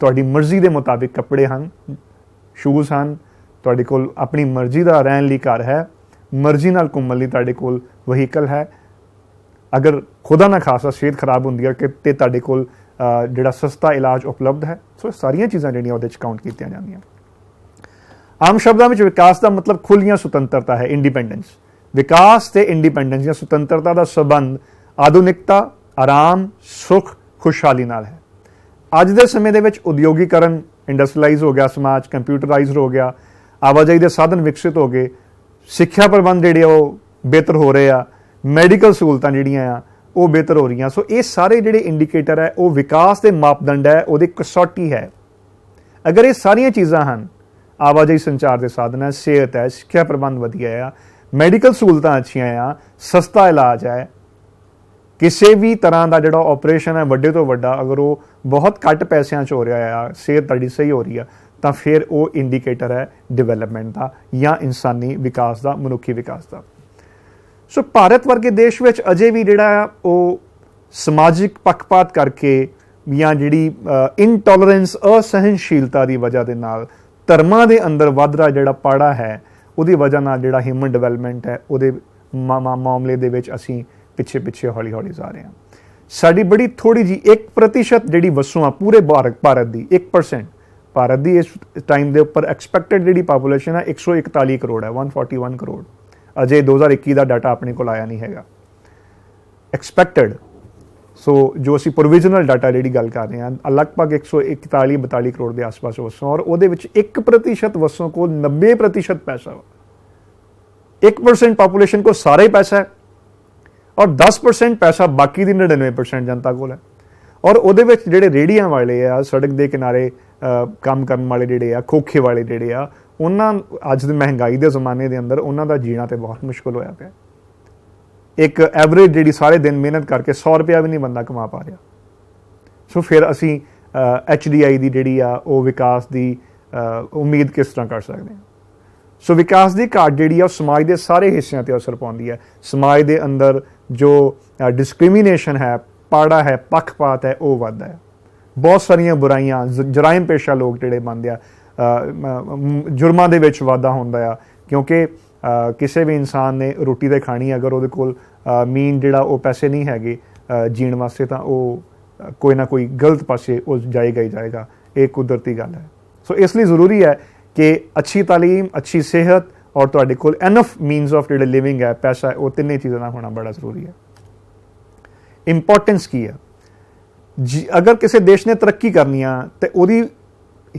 ਤੁਹਾਡੀ ਮਰਜ਼ੀ ਦੇ ਮੁਤਾਬਿਕ ਕੱਪੜੇ ਹਨ, ਸ਼ੂਜ਼ ਹਨ, ਤੁਹਾਡੇ ਕੋਲ ਆਪਣੀ ਮਰਜ਼ੀ ਦਾ ਰਹਿਣ ਲਈ ਘਰ ਹੈ, ਮਰਜ਼ੀ ਨਾਲ ਘੁੰਮਣ ਲਈ ਤੁਹਾਡੇ ਕੋਲ ਵਹੀਕਲ ਹੈ। ਅਗਰ ਖੁਦਾ ਨਾ ਖਾਸਾ ਸਿਹਤ ਖਰਾਬ ਹੁੰਦੀ ਹੈ ਤੇ ਤੁਹਾਡੇ ਕੋਲ ਜਿਹੜਾ ਸਸਤਾ ਇਲਾਜ ਉਪਲਬਧ ਹੈ। ਸੋ ਸਾਰੀਆਂ ਚੀਜ਼ਾਂ ਜਿਹੜੀਆਂ ਉਹਦੇ 'ਚ ਕਾਊਂਟ ਕੀਤੀਆਂ ਜਾਂਦੀਆਂ। ਆਮ ਸ਼ਬਦਾਂ ਵਿੱਚ ਵਿਕਾਸ ਦਾ ਮਤਲਬ ਖੁੱਲ੍ਹੀਆਂ ਸੁਤੰਤਰਤਾ ਹੈ, ਇੰਡੀਪੈਂਡੈਂਸ। ਵਿਕਾਸ ਤੇ ਇੰਡੀਪੈਂਡੈਂਸ ਜਾਂ ਸੁਤੰਤਰਤਾ ਦਾ ਸੰਬੰਧ ਆਧੁਨਿਕਤਾ, ਆਰਾਮ, ਸੁੱਖ, ਖੁਸ਼ਹਾਲੀ ਨਾਲ ਹੈ। ਅੱਜ ਦੇ ਸਮੇਂ ਦੇ ਵਿੱਚ ਉਦਯੋਗੀਕਰਨ, ਇੰਡਸਟਰੀਲਾਈਜ਼ ਹੋ ਗਿਆ ਸਮਾਜ, ਕੰਪਿਊਟਰਾਈਜ਼ਡ ਹੋ ਗਿਆ, ਆਵਾਜਾਈ ਦੇ ਸਾਧਨ ਵਿਕਸਿਤ ਹੋ ਗਏ, ਸਿੱਖਿਆ ਪ੍ਰਬੰਧ ਜਿਹੜੇ ਉਹ ਬਿਹਤਰ ਹੋ ਰਹੇ ਆ, ਮੈਡੀਕਲ ਸਹੂਲਤਾਂ ਜਿਹੜੀਆਂ ਆ ਉਹ ਬਿਹਤਰ ਹੋ ਰਹੀਆਂ। ਸੋ ਇਹ ਸਾਰੇ ਜਿਹੜੇ ਇੰਡੀਕੇਟਰ ਹੈ ਉਹ ਵਿਕਾਸ ਦੇ ਮਾਪਦੰਡ ਹੈ, ਉਹਦੀ ਕਸੌਟੀ ਹੈ। ਅਗਰ ਇਹ ਸਾਰੀਆਂ ਚੀਜ਼ਾਂ ਹਨ, ਆਵਾਜਾਈ ਸੰਚਾਰ ਦੇ ਸਾਧਨ ਹੈ, ਸਿਹਤ ਹੈ, ਸਿੱਖਿਆ ਪ੍ਰਬੰਧ ਵਧੀਆ ਆ, ਮੈਡੀਕਲ ਸਹੂਲਤਾਂ ਅੱਛੀਆਂ ਆ, ਸਸਤਾ ਇਲਾਜ ਹੈ, ਕਿਸੇ ਵੀ ਤਰ੍ਹਾਂ ਦਾ ਜਿਹੜਾ ਆਪਰੇਸ਼ਨ ਹੈ ਵੱਡੇ ਤੋਂ ਵੱਡਾ, ਅਗਰ ਉਹ ਬਹੁਤ ਘੱਟ ਪੈਸਿਆਂ 'ਚ ਹੋ ਰਿਹਾ ਆ, ਸਿਹਤ ਤੁਹਾਡੀ ਸਹੀ ਹੋ ਰਹੀ ਆ, ਤਾਂ ਫਿਰ ਉਹ ਇੰਡੀਕੇਟਰ ਹੈ ਡਿਵੈਲਪਮੈਂਟ ਦਾ ਜਾਂ ਇਨਸਾਨੀ ਵਿਕਾਸ ਦਾ, ਮਨੁੱਖੀ ਵਿਕਾਸ ਦਾ। ਸੋ ਭਾਰਤ ਵਰਗੇ ਦੇਸ਼ ਵਿੱਚ ਅਜੇ ਵੀ ਜਿਹੜਾ ਆ ਉਹ ਸਮਾਜਿਕ ਪੱਖਪਾਤ ਕਰਕੇ ਜਾਂ ਜਿਹੜੀ ਇਨਟੋਲਰੈਂਸ, ਅਸਹਿਣਸ਼ੀਲਤਾ ਦੀ ਵਜ੍ਹਾ ਦੇ ਨਾਲ ਧਰਮਾਂ ਦੇ ਅੰਦਰ ਵੱਧ ਰਿਹਾ ਜਿਹੜਾ ਪਾੜਾ ਹੈ, ਉਹਦੀ ਵਜ੍ਹਾ ਨਾਲ ਜਿਹੜਾ ਹਿਊਮਨ ਡਿਵੈਲਪਮੈਂਟ ਹੈ ਉਹਦੇ ਮਾਮਲੇ ਦੇ ਵਿੱਚ ਅਸੀਂ ਪਿੱਛੇ ਹੌਲੀ ਜਾ ਰਹੇ ਹਾਂ। ਸਾਡੀ ਬੜੀ ਥੋੜੀ ਜੀ 1% ਜਿਹੜੀ ਵਸੋਂ ਆ ਪੂਰੇ ਭਾਰਤ ਦੀ, 1% ਭਾਰਤ ਦੀ ਇਸ ਟਾਈਮ ਦੇ ਉੱਪਰ ਐਕਸਪੈਕਟਡ ਜਿਹੜੀ ਪਾਪੂਲੇਸ਼ਨ ਹੈ 141 ਕਰੋੜ ਹੈ, 141 ਕਰੋੜ। ਅਜੇ 2021 ਦਾ ਡਾਟਾ ਆਪਣੇ ਕੋਲ ਆਇਆ ਨਹੀਂ ਹੈਗਾ, ਐਕਸਪੈਕਟਡ। ਸੋ ਜੋ ਅਸੀਂ ਪ੍ਰੋਵੀਜ਼ਨਲ ਡਾਟਾ ਜਿਹੜੀ ਗੱਲ ਕਰ ਰਹੇ ਹਾਂ, ਲਗਭਗ 141-42 ਕਰੋੜ ਦੇ ਆਸ-ਪਾਸ ਵਸੋਂ, ਔਰ ਉਹਦੇ ਵਿੱਚ 1% ਵਸੋਂ ਕੋਲ 90% ਪੈਸਾ ਵਾ। 1% ਪਾਪੂਲੇਸ਼ਨ ਕੋਲ ਸਾਰਾ ਹੀ ਪੈਸਾ ਹੈ ਔਰ 10% ਪੈਸਾ ਬਾਕੀ ਦੀ 99% ਜਨਤਾ ਕੋਲ ਹੈ। ਔਰ ਉਹਦੇ ਵਿੱਚ ਜਿਹੜੇ ਰੇਹੜੀਆਂ ਵਾਲੇ ਆ, ਸੜਕ ਦੇ ਕਿਨਾਰੇ ਕੰਮ ਕਰਨ ਵਾਲੇ ਜਿਹੜੇ ਆ, ਖੋਖੇ ਵਾਲੇ ਜਿਹੜੇ ਆ, ਉਹਨਾਂ ਅੱਜ ਦੀ ਮਹਿੰਗਾਈ ਦੇ ਜ਼ਮਾਨੇ ਦੇ ਅੰਦਰ ਉਹਨਾਂ ਦਾ ਜੀਣਾ ਤੇ ਬਹੁਤ ਮੁਸ਼ਕਲ ਹੋਇਆ ਪਿਆ। ਇੱਕ ਐਵਰੇਜ ਜਿਹੜੀ ਸਾਰੇ ਦਿਨ ਮਿਹਨਤ ਕਰਕੇ 100 ਰੁਪਇਆ ਵੀ ਨਹੀਂ ਬੰਦਾ ਕਮਾ ਪਾ ਰਿਹਾ। ਸੋ ਫਿਰ ਅਸੀਂ HDI ਦੀ ਜਿਹੜੀ ਆ ਉਹ ਵਿਕਾਸ ਦੀ ਉਮੀਦ ਕਿਸ ਤਰ੍ਹਾਂ ਕਰ ਸਕਦੇ ਹਾਂ? ਸੋ ਵਿਕਾਸ ਦੀ ਘਾਟ ਜਿਹੜੀ ਆ ਉਹ ਸਮਾਜ ਦੇ ਸਾਰੇ ਹਿੱਸਿਆਂ ਤੇ ਅਸਰ ਪਾਉਂਦੀ ਹੈ। ਸਮਾਜ ਦੇ ਅੰਦਰ ਜੋ ਡਿਸਕ੍ਰਿਮੀਨੇਸ਼ਨ ਹੈ, ਪਾੜਾ ਹੈ, ਪੱਖਪਾਤ ਹੈ, ਉਹ ਵੱਧਦਾ ਹੈ। ਬਹੁਤ ਸਾਰੀਆਂ ਬੁਰਾਈਆਂ, ਜਰਾਇਮ ਪੇਸ਼ਾ ਲੋਕ ਜਿਹੜੇ ਬਣਦੇ ਆ, ਜੁਰਮਾਂ ਦੇ ਵਿੱਚ ਵਾਧਾ ਹੁੰਦਾ ਆ, ਕਿਉਂਕਿ ਕਿਸੇ ਵੀ ਇਨਸਾਨ ਨੇ ਰੋਟੀ ਤੇ ਖਾਣੀ, ਅਗਰ ਉਹਦੇ ਕੋਲ ਮੀਨ ਜਿਹੜਾ ਉਹ ਪੈਸੇ ਨਹੀਂ ਹੈਗੇ ਜੀਣ ਵਾਸਤੇ, ਤਾਂ ਉਹ ਕੋਈ ਨਾ ਕੋਈ ਗਲਤ ਪਾਸੇ ਉਹ ਜਾਏਗਾ ਹੀ ਜਾਏਗਾ। ਇਹ ਕੁਦਰਤੀ ਗੱਲ ਹੈ। ਸੋ ਇਸ ਲਈ ਜ਼ਰੂਰੀ ਹੈ ਕਿ ਅੱਛੀ ਤਾਲੀਮ, ਅੱਛੀ ਸਿਹਤ ਔਰ ਤੁਹਾਡੇ ਕੋਲ ਐਨਫ ਮੀਨਸ ਆਫ ਜਿਹੜੇ ਲਿਵਿੰਗ ਹੈ, ਪੈਸਾ ਹੈ, ਉਹ ਤਿੰਨੇ ਚੀਜ਼ਾਂ ਦਾ ਹੋਣਾ ਬੜਾ ਜ਼ਰੂਰੀ ਹੈ। ਇੰਪੋਰਟੈਂਸ ਕੀ ਹੈ? ਅਗਰ ਕਿਸੇ ਦੇਸ਼ ਨੇ ਤਰੱਕੀ ਕਰਨੀ ਆ ਤੇ ਉਹਦੀ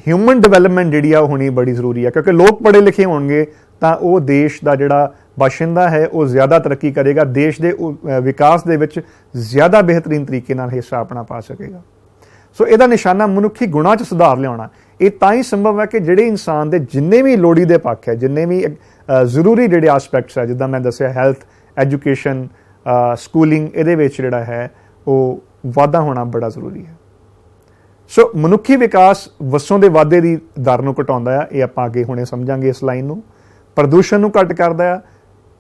ਹਿਊਮਨ ਡਿਵੈਲਪਮੈਂਟ ਜਿਹੜੀ ਆ ਉਹ ਹੋਣੀ ਬੜੀ ਜ਼ਰੂਰੀ ਹੈ, ਕਿਉਂਕਿ ਲੋਕ ਪੜ੍ਹੇ ਲਿਖੇ ਹੋਣਗੇ ਤਾਂ ਉਹ ਦੇਸ਼ ਦਾ ਜਿਹੜਾ ਬਾਸ਼ਿੰਦਾ ਹੈ ਉਹ ਜ਼ਿਆਦਾ ਤਰੱਕੀ ਕਰੇਗਾ, ਦੇਸ਼ ਦੇ ਵਿਕਾਸ ਦੇ ਵਿੱਚ ਜ਼ਿਆਦਾ ਬਿਹਤਰੀਨ ਤਰੀਕੇ ਨਾਲ ਹਿੱਸਾ ਆਪਣਾ ਪਾ ਸਕੇਗਾ। ਸੋ ਇਹਦਾ ਨਿਸ਼ਾਨਾ ਮਨੁੱਖੀ ਗੁਣਾਂ 'ਚ ਸੁਧਾਰ ਲਿਆਉਣਾ। ਇਹ ਤਾਂ ਹੀ ਸੰਭਵ ਹੈ ਕਿ ਜਿਹੜੇ ਇਨਸਾਨ ਦੇ ਜਿੰਨੇ ਵੀ ਲੋੜੀਂਦੇ ਪੱਖ ਹੈ, ਜਿੰਨੇ ਵੀ ਜ਼ਰੂਰੀ ਜਿਹੜੇ ਆਸਪੈਕਟਸ ਹੈ, ਜਿੱਦਾਂ ਮੈਂ ਦੱਸਿਆ ਹੈਲਥ, ਐਜੂਕੇਸ਼ਨ, ਸਕੂਲਿੰਗ, ਇਹਦੇ ਵਿੱਚ ਜਿਹੜਾ ਹੈ ਉਹ ਵਾਧਾ ਹੋਣਾ ਬੜਾ ਜ਼ਰੂਰੀ ਹੈ। ਸੋ ਮਨੁੱਖੀ ਵਿਕਾਸ ਵਸੋਂ ਦੇ ਵਾਧੇ ਦੀ ਦਰ ਨੂੰ ਘਟਾਉਂਦਾ ਆ, ਇਹ ਆਪਾਂ ਅੱਗੇ ਹੁਣੇ ਸਮਝਾਂਗੇ ਇਸ ਲਾਈਨ ਨੂੰ। ਪ੍ਰਦੂਸ਼ਣ ਨੂੰ ਘੱਟ ਕਰਦਾ ਆ,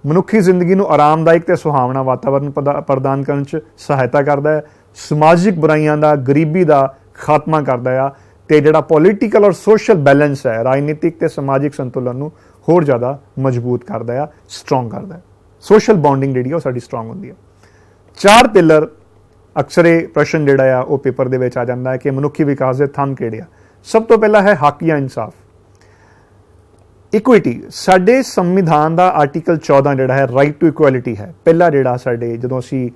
ਮਨੁੱਖੀ ਜ਼ਿੰਦਗੀ ਨੂੰ ਆਰਾਮਦਾਇਕ ਤੇ ਸੁਹਾਵਣਾ ਵਾਤਾਵਰਨ ਪ੍ਰਦਾਨ ਕਰਨ 'ਚ ਸਹਾਇਤਾ ਕਰਦਾ ਹੈ, ਸਮਾਜਿਕ ਬੁਰਾਈਆਂ ਦਾ, ਗਰੀਬੀ ਦਾ ਖਾਤਮਾ ਕਰਦਾ ਆ, ਤੇ ਜਿਹੜਾ ਪੋਲੀਟੀਕਲ ਔਰ ਸੋਸ਼ਲ ਬੈਲੈਂਸ ਹੈ, ਰਾਜਨੀਤਿਕ ਤੇ ਸਮਾਜਿਕ ਸੰਤੁਲਨ ਨੂੰ ਹੋਰ ਜ਼ਿਆਦਾ ਮਜ਼ਬੂਤ ਕਰਦਾ ਆ, ਸਟਰੋਂਗ ਕਰਦਾ ਹੈ। ਸੋਸ਼ਲ ਬੌਂਡਿੰਗ ਜਿਹੜੀ ਉਹ ਸਾਡੀ ਸਟਰੋਂਗ ਹੁੰਦੀ ਹੈ। 4 ਪਿਲਰ ਅਕਸਰ ਇਹ ਪ੍ਰਸ਼ਨ ਜਿਹੜਾ ਆ ਉਹ ਪੇਪਰ ਦੇ ਵਿੱਚ ਆ ਜਾਂਦਾ ਹੈ ਕਿ ਮਨੁੱਖੀ ਵਿਕਾਸ ਦੇ ਥੰਮ ਕਿਹੜੇ ਆ। ਸਭ ਤੋਂ ਪਹਿਲਾਂ ਹੈ ਹੱਕ ਜਾਂ ਇਨਸਾਫ, ਇਕੁਇਟੀ। ਸਾਡੇ ਸੰਵਿਧਾਨ ਦਾ ਆਰਟੀਕਲ 14 ਜਿਹੜਾ ਹੈ ਰਾਈਟ ਟੂ ਇਕੁਐਲਿਟੀ ਹੈ। ਪਹਿਲਾ ਜਿਹੜਾ ਸਾਡੇ ਜਦੋਂ ਅਸੀਂ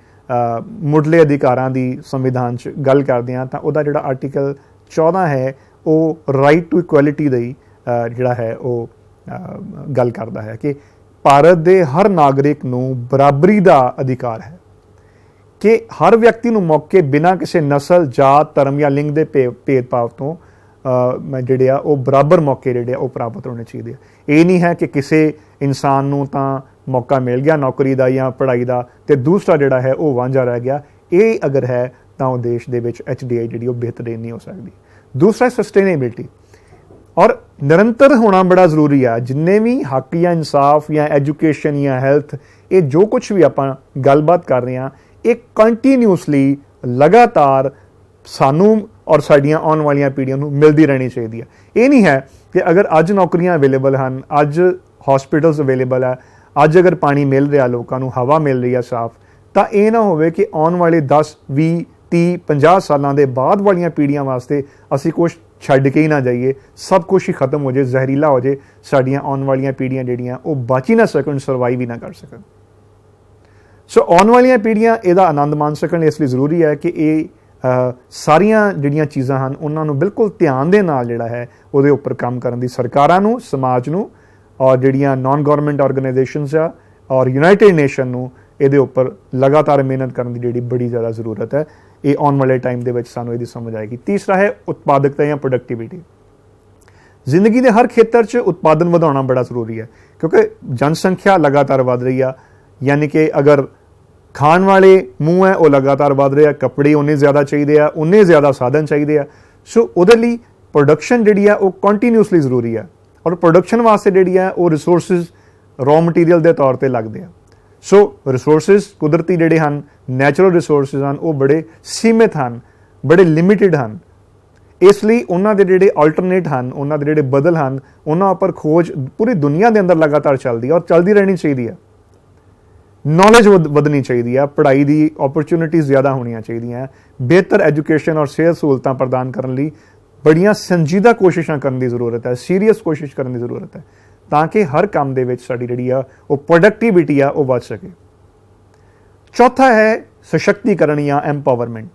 ਮੁੱਢਲੇ ਅਧਿਕਾਰਾਂ ਦੀ ਸੰਵਿਧਾਨ 'ਚ ਗੱਲ ਕਰਦੇ ਹਾਂ ਤਾਂ ਉਹਦਾ ਜਿਹੜਾ ਆਰਟੀਕਲ 14 ਹੈ ਉਹ ਰਾਈਟ ਟੂ ਇਕੁਐਲਿਟੀ ਦਾ ਹੀ ਜਿਹੜਾ ਹੈ ਉਹ ਗੱਲ ਕਰਦਾ ਹੈ ਕਿ ਭਾਰਤ ਦੇ ਹਰ ਨਾਗਰਿਕ ਨੂੰ ਬਰਾਬਰੀ ਦਾ ਅਧਿਕਾਰ ਹੈ, ਕਿ ਹਰ ਵਿਅਕਤੀ ਨੂੰ ਮੌਕੇ ਬਿਨਾਂ ਕਿਸੇ ਨਸਲ, ਜਾਤ, ਧਰਮ ਜਾਂ ਲਿੰਗ ਦੇ ਭੇਦਭਾਵ ਤੋਂ ਜਿਹੜੇ ਆ ਉਹ ਬਰਾਬਰ ਮੌਕੇ ਜਿਹੜੇ ਆ ਉਹ ਪ੍ਰਾਪਤ ਹੋਣੇ ਚਾਹੀਦੇ ਆ। ਇਹ ਨਹੀਂ ਹੈ ਕਿ ਕਿਸੇ ਇਨਸਾਨ ਨੂੰ ਤਾਂ ਮੌਕਾ ਮਿਲ ਗਿਆ ਨੌਕਰੀ ਦਾ ਜਾਂ ਪੜ੍ਹਾਈ ਦਾ ਤੇ ਦੂਸਰਾ ਜਿਹੜਾ ਹੈ ਉਹ ਵਾਂਝਾ ਰਹਿ ਗਿਆ। ਇਹ ਅਗਰ ਹੈ ਤਾਂ ਉਹ ਦੇਸ਼ ਦੇ ਵਿੱਚ HDI ਜਿਹੜੀ ਉਹ ਬਿਹਤਰੀਨ ਨਹੀਂ ਹੋ ਸਕਦੀ। ਦੂਸਰਾ ਸਸਟੇਨੇਬਿਲਿਟੀ ਔਰ ਨਿਰੰਤਰ ਹੋਣਾ ਬੜਾ ਜ਼ਰੂਰੀ ਆ। ਜਿੰਨੇ ਵੀ ਹੱਕ ਜਾਂ ਇਨਸਾਫ ਜਾਂ ਐਜੂਕੇਸ਼ਨ ਜਾਂ ਹੈਲਥ, ਇਹ ਜੋ ਕੁਛ ਵੀ ਆਪਾਂ ਗੱਲਬਾਤ ਕਰ ਰਹੇ ਹਾਂ, ਇਹ ਕੰਟੀਨਿਊਸਲੀ ਲਗਾਤਾਰ ਸਾਨੂੰ ਔਰ ਸਾਡੀਆਂ ਆਉਣ ਵਾਲੀਆਂ ਪੀੜ੍ਹੀਆਂ ਨੂੰ ਮਿਲਦੀ ਰਹਿਣੀ ਚਾਹੀਦੀ ਹੈ। ਇਹ ਨਹੀਂ ਹੈ ਕਿ ਅਗਰ ਅੱਜ ਨੌਕਰੀਆਂ ਅਵੇਲੇਬਲ ਹਨ, ਅੱਜ ਹਸਪੀਟਲਸ ਅਵੇਲੇਬਲ ਹੈ, ਅੱਜ ਅਗਰ ਪਾਣੀ ਮਿਲ ਰਿਹਾ ਲੋਕਾਂ ਨੂੰ, ਹਵਾ ਮਿਲ ਰਹੀ ਹੈ ਸਾਫ਼, ਤਾਂ ਇਹ ਨਾ ਹੋਵੇ ਕਿ ਆਉਣ ਵਾਲੇ 10, 20, 30, 50 ਸਾਲਾਂ ਦੇ ਬਾਅਦ ਵਾਲੀਆਂ ਪੀੜ੍ਹੀਆਂ ਵਾਸਤੇ ਅਸੀਂ ਕੁਛ ਛੱਡ ਕੇ ਹੀ ਨਾ ਜਾਈਏ, ਸਭ ਕੁਛ ਹੀ ਖਤਮ ਹੋ ਜਾਏ, ਜ਼ਹਿਰੀਲਾ ਹੋ ਜਾਏ, ਸਾਡੀਆਂ ਆਉਣ ਵਾਲੀਆਂ ਪੀੜ੍ਹੀਆਂ ਜਿਹੜੀਆਂ ਉਹ ਬਚ ਹੀ ਨਾ ਸਕਣ, ਸਰਵਾਈਵ ਹੀ ਨਾ ਕਰ ਸਕਣ। ਸੋ ਆਉਣ ਵਾਲੀਆਂ ਪੀੜ੍ਹੀਆਂ ਇਹਦਾ ਆਨੰਦ ਮਾਣ ਸਕਣ, ਇਸ ਲਈ ਜ਼ਰੂਰੀ ਹੈ ਕਿ ਇਹ ਸਾਰੀਆਂ ਜਿਹੜੀਆਂ ਚੀਜ਼ਾਂ ਹਨ ਉਹਨਾਂ ਨੂੰ ਬਿਲਕੁਲ ਧਿਆਨ ਦੇ ਨਾਲ ਜਿਹੜਾ ਹੈ ਉਹਦੇ ਉੱਪਰ ਕੰਮ ਕਰਨ ਦੀ ਸਰਕਾਰਾਂ ਨੂੰ, ਸਮਾਜ ਨੂੰ ਔਰ ਜਿਹੜੀਆਂ ਨਾਨ ਗਵਰਨਮੈਂਟ ਆਰਗੇਨਾਈਜੇਸ਼ਨਸ ਆ ਔਰ ਯੂਨਾਈਟਿਡ ਨੇਸ਼ਨ ਨੂੰ ਇਹਦੇ ਉੱਪਰ ਲਗਾਤਾਰ ਮਿਹਨਤ ਕਰਨ ਦੀ ਜਿਹੜੀ ਬੜੀ ਜ਼ਿਆਦਾ ਜ਼ਰੂਰਤ ਹੈ। ਇਹ ਆਉਣ ਵਾਲੇ ਟਾਈਮ ਦੇ ਵਿੱਚ ਸਾਨੂੰ ਇਹਦੀ ਸਮਝ ਆਏਗੀ। ਤੀਸਰਾ ਹੈ ਉਤਪਾਦਕਤਾ ਜਾਂ ਪ੍ਰੋਡਕਟਿਵਿਟੀ। ਜ਼ਿੰਦਗੀ ਦੇ ਹਰ ਖੇਤਰ 'ਚ ਉਤਪਾਦਨ ਵਧਾਉਣਾ ਬੜਾ ਜ਼ਰੂਰੀ ਹੈ, ਕਿਉਂਕਿ ਜਨਸੰਖਿਆ ਲਗਾਤਾਰ ਵੱਧ ਰਹੀ ਆ, ਯਾਨੀ ਕਿ ਅਗਰ ਖਾਣ ਵਾਲੇ ਮੂੰਹ ਹੈ ਉਹ ਲਗਾਤਾਰ ਵੱਧ ਰਿਹਾ, ਕੱਪੜੇ ਉਹਨੇ ਜ਼ਿਆਦਾ ਚਾਹੀਦੇ ਆ, ਉਹਨੇ ਜ਼ਿਆਦਾ ਸਾਧਨ ਚਾਹੀਦੇ ਆ। ਸੋ ਉਹਦੇ ਲਈ ਪ੍ਰੋਡਕਸ਼ਨ ਜਿਹੜੀ ਆ ਉਹ ਕੰਟੀਨਿਊਸਲੀ ਜ਼ਰੂਰੀ ਆ, ਔਰ ਪ੍ਰੋਡਕਸ਼ਨ ਵਾਸਤੇ ਜਿਹੜੀ ਆ ਉਹ ਰਿਸੋਰਸਿਸ ਰॉ ਮਟੀਰੀਅਲ ਦੇ ਤੌਰ ਤੇ ਲੱਗਦੇ ਆ। ਸੋ ਰਿਸੋਰਸਿਸ ਕੁਦਰਤੀ ਜਿਹੜੇ ਹਨ, ਨੈਚੁਰਲ ਰਿਸੋਰਸਿਸ ਹਨ, ਉਹ ਬੜੇ ਸੀਮਿਤ ਹਨ, ਬੜੇ ਲਿਮਿਟਿਡ ਹਨ। ਇਸ ਲਈ ਉਹਨਾਂ ਦੇ ਜਿਹੜੇ ਆਲਟਰਨੇਟ ਹਨ, ਉਹਨਾਂ ਦੇ ਜਿਹੜੇ ਬਦਲ ਹਨ, ਉਹਨਾਂ ਉੱਪਰ ਖੋਜ ਪੂਰੀ ਦੁਨੀਆ ਦੇ ਅੰਦਰ ਲਗਾਤਾਰ ਚੱਲਦੀ ਹੈ ਔਰ ਚੱਲਦੀ ਰਹਿਣੀ ਚਾਹੀਦੀ ਹੈ। ਨੌਲੇਜ ਵਧਣੀ ਚਾਹੀਦੀ ਹੈ, ਪੜ੍ਹਾਈ ਦੀ ਓਪਰਚੁਨਿਟੀਜ਼ ਜ਼ਿਆਦਾ ਹੋਣੀਆਂ ਚਾਹੀਦੀਆਂ, ਬਿਹਤਰ ਐਜੂਕੇਸ਼ਨ ਔਰ ਸਿਹਤ ਸਹੂਲਤਾਂ ਪ੍ਰਦਾਨ ਕਰਨ ਲਈ ਬੜੀਆਂ ਸੰਜੀਦਾ ਕੋਸ਼ਿਸ਼ਾਂ ਕਰਨ ਦੀ ਜ਼ਰੂਰਤ ਹੈ, ਸੀਰੀਅਸ ਕੋਸ਼ਿਸ਼ ਕਰਨ ਦੀ ਜ਼ਰੂਰਤ ਹੈ, ਤਾਂ ਕਿ ਹਰ ਕੰਮ ਦੇ ਵਿੱਚ ਸਾਡੀ ਜਿਹੜੀ ਆ ਉਹ ਪ੍ਰੋਡਕਟਿਵਿਟੀ ਆ ਉਹ ਵੱਧ ਸਕੇ। ਚੌਥਾ ਹੈ ਸਸ਼ਕਤੀਕਰਨ ਜਾਂ ਐਮਪਾਵਰਮੈਂਟ।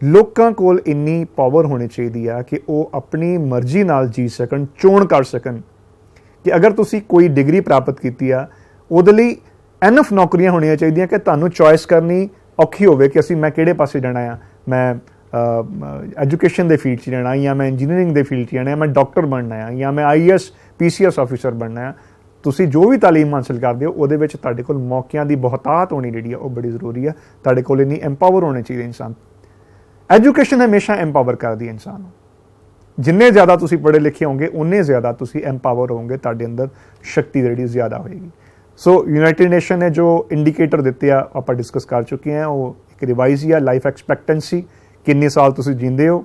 ਲੋਕਾਂ ਕੋਲ ਇੰਨੀ ਪਾਵਰ ਹੋਣੀ ਚਾਹੀਦੀ ਆ ਕਿ ਉਹ ਆਪਣੀ ਮਰਜ਼ੀ ਨਾਲ ਜੀ ਸਕਣ, ਚੋਣ ਕਰ ਸਕਣ। ਕਿ ਅਗਰ ਤੁਸੀਂ ਕੋਈ ਡਿਗਰੀ ਪ੍ਰਾਪਤ ਕੀਤੀ ਆ, ਉਹਦੇ ਲਈ ਐਨਫ ਨੌਕਰੀਆਂ ਹੋਣੀਆਂ ਚਾਹੀਦੀਆਂ ਕਿ ਤੁਹਾਨੂੰ ਚੋਇਸ ਕਰਨੀ ਔਖੀ ਹੋਵੇ ਕਿ ਮੈਂ ਕਿਹੜੇ ਪਾਸੇ ਜਾਣਾ ਆ। ਮੈਂ एजुकेशन के फील्ड 'ਚ रहना, या मैं इंजीनियरिंग के फील्ड 'ਚ रहना, मैं डॉक्टर बनना है, या मैं IAS PCS ऑफिसर बनना है। ਤੁਸੀਂ ਜੋ ਵੀ ਤਾਲੀਮ ਹਾਸਲ ਕਰਦੇ ਹੋ ਉਹਦੇ ਵਿੱਚ ਤੁਹਾਡੇ ਕੋਲ ਮੌਕਿਆਂ ਦੀ ਬਹੁਤਾਤ ਹੋਣੀ ਜਿਹੜੀ ਆ ਉਹ ਬੜੀ ਜ਼ਰੂਰੀ ਆ। ਤੁਹਾਡੇ ਕੋਲ ਇੰਨੀ ਐਮਪਾਵਰ ਹੋਣੇ ਚਾਹੀਦੇ ਇਨਸਾਨ। ਐਜੂਕੇਸ਼ਨ ਹਮੇਸ਼ਾ ਐਮਪਾਵਰ ਕਰਦੀ ਹੈ ਇਨਸਾਨ ਨੂੰ। ਜਿੰਨੇ ਜ਼ਿਆਦਾ ਤੁਸੀਂ ਪੜ੍ਹੇ ਲਿਖੇ ਹੋਵੋਗੇ ਉਨੇ ਜ਼ਿਆਦਾ ਤੁਸੀਂ ਐਮਪਾਵਰ ਹੋਵੋਗੇ, ਤੁਹਾਡੇ ਅੰਦਰ ਸ਼ਕਤੀ ਜਿਹੜੀ ਜ਼ਿਆਦਾ ਹੋਏਗੀ। ਸੋ ਯੂਨਾਈਟਿਡ ਨੇਸ਼ਨ ਨੇ ਜੋ ਇੰਡੀਕੇਟਰ ਦਿੱਤੇ ਆ ਆਪਾਂ ਡਿਸਕਸ ਕਰ ਚੁੱਕੇ ਹਾਂ, ਉਹ ਇੱਕ ਰਿਵਾਈਜ਼ ਹੀ ਆ। ਲਾਈਫ ਐਕਸਪੈਕਟੈਂਸੀ, ਕਿੰਨੇ ਸਾਲ ਤੁਸੀਂ ਜੀਂਦੇ ਹੋ।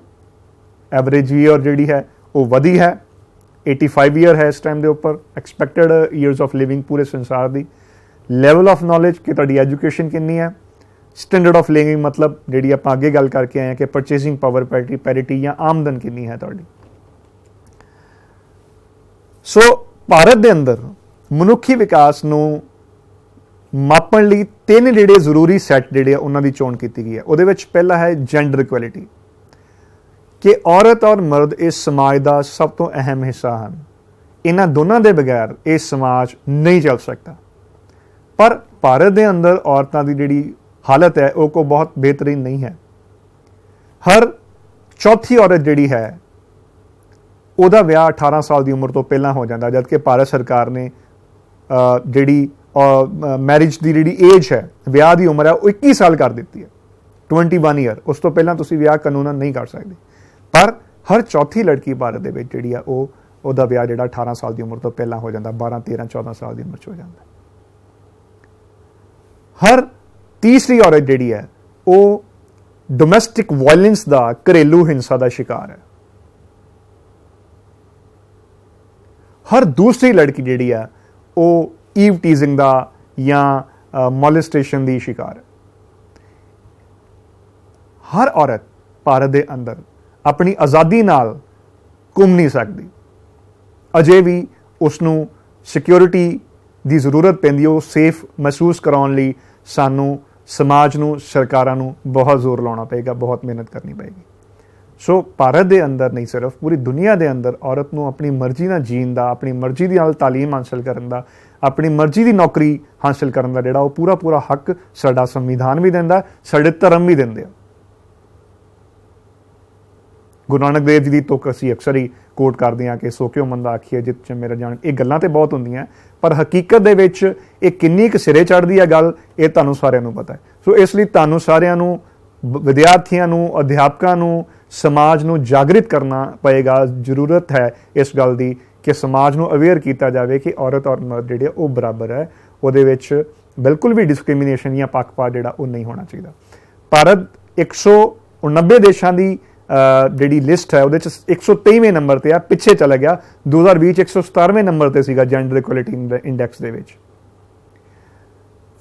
ਐਵਰੇਜ ਈਅਰ ਜਿਹੜੀ ਹੈ ਉਹ ਵਧੀ ਹੈ, 85 ईयर है इस टाइम के उपर एक्सपैक्टेड ईयर्स ऑफ लिविंग पूरे संसार की। लैवल ऑफ नॉलेज कि तुहाडी एजुकेशन कितनी है। स्टैंडर्ड ऑफ लिविंग मतलब जी आप अगे गल करके आए हैं कि परचेजिंग पावर पैरिटी या आमदन कितनी है तुहाडी। सो भारत के अंदर मनुखी विकास नूं मापण लई 3 जिहड़े जरूरी सैट जिहड़े उन्हां दी चोण कीती गई है। उहदे विच पहला है जेंडर इक्वैलिटी कि औरत और मर्द इस समाज का सब तो अहम हिस्सा हैं। इन्हां दोनों के बगैर ये समाज नहीं चल सकता। पर भारत के अंदर औरतों की जिहड़ी हालत है वो को बहुत बेहतरीन नहीं है। हर चौथी औरत जिहड़ी है उहदा विआह 18 साल की उम्र तो पहला हो जाता, जबकि भारत सरकार ने जिहड़ी मैरिज की जिहड़ी एज है, विआह की उम्र है, वो 21 साल कर दी है, 21 ईयर। उस तो पहला तुसीं विआह कानूनन नहीं कर सकते। पर हर चौथी लड़की भारत के जिहड़ी आ उहदा विआह जिहड़ा 18 साल की उम्र तो पहला हो जाता, 12, 13, 14 साल की उम्र हो जाता। हर तीसरी औरत जिहड़ी है वो डोमैस्टिक वायलेंस का, घरेलू हिंसा का शिकार है। हर दूसरी लड़की जिहड़ी है वो ईव टीजिंग का या मोलेस्टेशन की शिकार है। हर औरत भारत के अंदर अपनी आज़ादी नाल घूम नहीं सकती। अजे भी उसनू सिक्योरिटी की जरूरत पैंदी, वो सेफ महसूस कराउण लई सानू समाज नू, सरकारां नू बहुत जोर लाउणा पेगा, बहुत मेहनत करनी पेगी। सो भारत के अंदर नहीं सिर्फ पूरी दुनिया के अंदर औरत नू अपनी मर्जी नाल जीण दा, अपनी मर्जी दी नाल तालीम हासिल करन दा, अपनी मर्जी की नौकरी हासिल करन दा जिहड़ा वो पूरा हक साडा संविधान भी दिंदा, साडे धर्म भी दिंदे। गुरु नानक देव जी की तुक असीं अक्सर ही कोट करते हैं कि सो क्यों मंदा आखिए जित च मेरा जान। ये गल्लां तो बहुत होंदियां, पर हकीकत दे विच ये किन्नी क सिरे चढ़दी है गल, ये तुहानूं सारिआं नूं पता है। सो इसलिए तुहानूं सारिआं नूं, विद्यार्थियों नूं, अध्यापकों नूं, समाज नूं जागृत करना पएगा। जरूरत है इस गल की कि समाज नूं अवेयर किया जाए कि औरत और मर्द जिहड़े वो बराबर है, उहदे विच बिल्कुल भी डिस्क्रिमिनेशन या पक्षपात जिहड़ा वो नहीं होना चाहिए। भारत 190 देशों की जिहड़ी लिस्ट है उहदे 123वें नंबर ते आ, पिछे चला गया। 2020 117वें नंबर ते सीगा जेंडर इक्वलिटी इंडेक्स दे विच।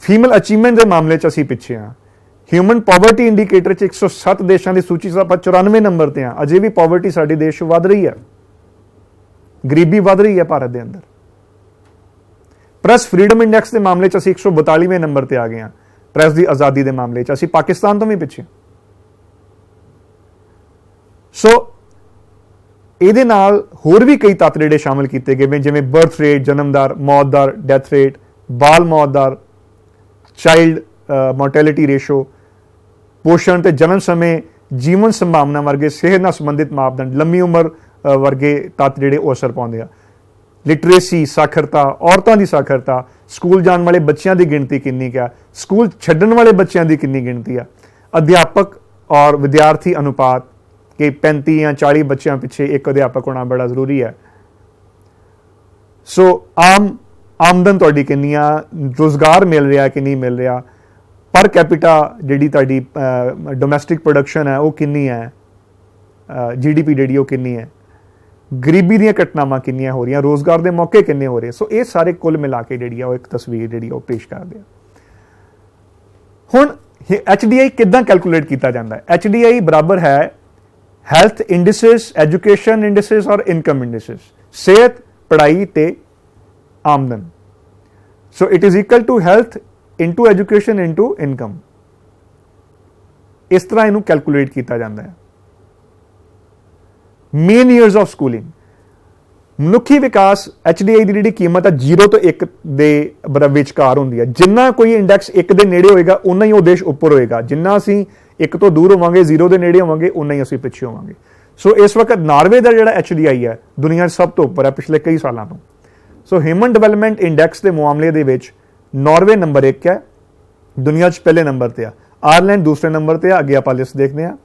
फीमेल अचीवमेंट के मामले च असीं पिछे हाँ। ह्यूमन पॉवर्टी इंडीकेटर 107 देशों की सूची से आप 94 नंबर ते हाँ। अजे भी पॉवर्टी साडे देश वध रही है, गरीबी वध रही है भारत के अंदर। प्रेस फ्रीडम इंडेक्स के मामले च असीं 142वें नंबर ते आ गए हाँ। प्रेस की आज़ादी के मामले च असीं पाकिस्तान तो भी पिछे। सो ਇਹਦੇ ਨਾਲ होर भी कई तत्त ਜਿਹੜੇ शामिल किए गए जिवें बर्थ रेट, जन्म दर, मौत दर, डैथ रेट, बाल मौत दर, चाइल्ड मोर्टैलिटी रेशो, पोषण ते जन्म समय जीवन संभावना वर्गे सेहत नाल संबंधित मापदंड, लंबी उम्र वर्गे तत्त ਜਿਹੜੇ ਉਹ असर पाउंदे आ। लिटरेसी, साखरता, औरतों की साखरता, स्कूल जाने वाले बच्चों की गिनती कितनी क्या, स्कूल छड्डण वाले बच्चों की कितनी गिनती आ, अध्यापक और विद्यार्थी अनुपात कि 35 या 40 बच्चों पिछे एक अध्यापक होना बड़ा जरूरी है। सो आमदन तुहाडी कितनी आ, रोजगार मिल रहा कि नहीं मिल रहा, पर कैपिटा जिहड़ी तुहाडी डोमैस्टिक प्रोडक्शन है वो कितनी है, GDP जिहड़ी वो कितनी है, गरीबी दी घटनावां कितनियां हो रही, रोजगार के मौके कितने हो रहे। सो ये सारे कुल मिला के जिहड़ी आ एक तस्वीर जिहड़ी वो पेश करदे आ। हुण HDI किदां कैलकुलेट किया जाता है? HDI बराबर है हैल्थ इंडिसेस, एजुकेशन इंडिसेस और इनकम इंडिसेस, सेहत, पढ़ाई ते आमदन। So it is equal to health into education into income. इस तरह इनू कैलकुलेट किया जाता है। मेन ईयर्स ऑफ स्कूलिंग, मनुखी विकास HDI की जिहड़ी कीमत है 0 तो 1 के विचकार होंदी है। जिन्ना कोई इंडैक्स 1 के नेड़े होएगा उन्ना ही वो देश उपर होएगा। जिन्ना असीं ਇੱਕ ਤੋਂ ਦੂਰ ਹੋਵਾਂਗੇ, ਜ਼ੀਰੋ ਦੇ ਨੇੜੇ ਹੋਵਾਂਗੇ, ਉਨਾ ਹੀ ਅਸੀਂ ਪਿੱਛੇ ਹੋਵਾਂਗੇ। ਸੋ ਇਸ ਵਕਤ ਨਾਰਵੇ ਦਾ ਜਿਹੜਾ HDI ਹੈ ਦੁਨੀਆ 'ਚ ਸਭ ਤੋਂ ਉੱਪਰ ਹੈ ਪਿਛਲੇ ਕਈ ਸਾਲਾਂ ਤੋਂ। ਸੋ ਹਿਊਮਨ ਡਿਵੈਲਪਮੈਂਟ ਇੰਡੈਕਸ ਦੇ ਮਾਮਲੇ ਦੇ ਵਿੱਚ ਨਾਰਵੇ ਨੰਬਰ 1 ਹੈ, ਦੁਨੀਆ 'ਚ ਪਹਿਲੇ ਨੰਬਰ ਤੇ ਆ। ਆਇਰਲੈਂਡ ਦੂਸਰੇ ਨੰਬਰ ਤੇ ਆ। ਅੱਗੇ ਆਪਾਂ ਲਿਸਟ ਦੇਖਦੇ ਹਾਂ।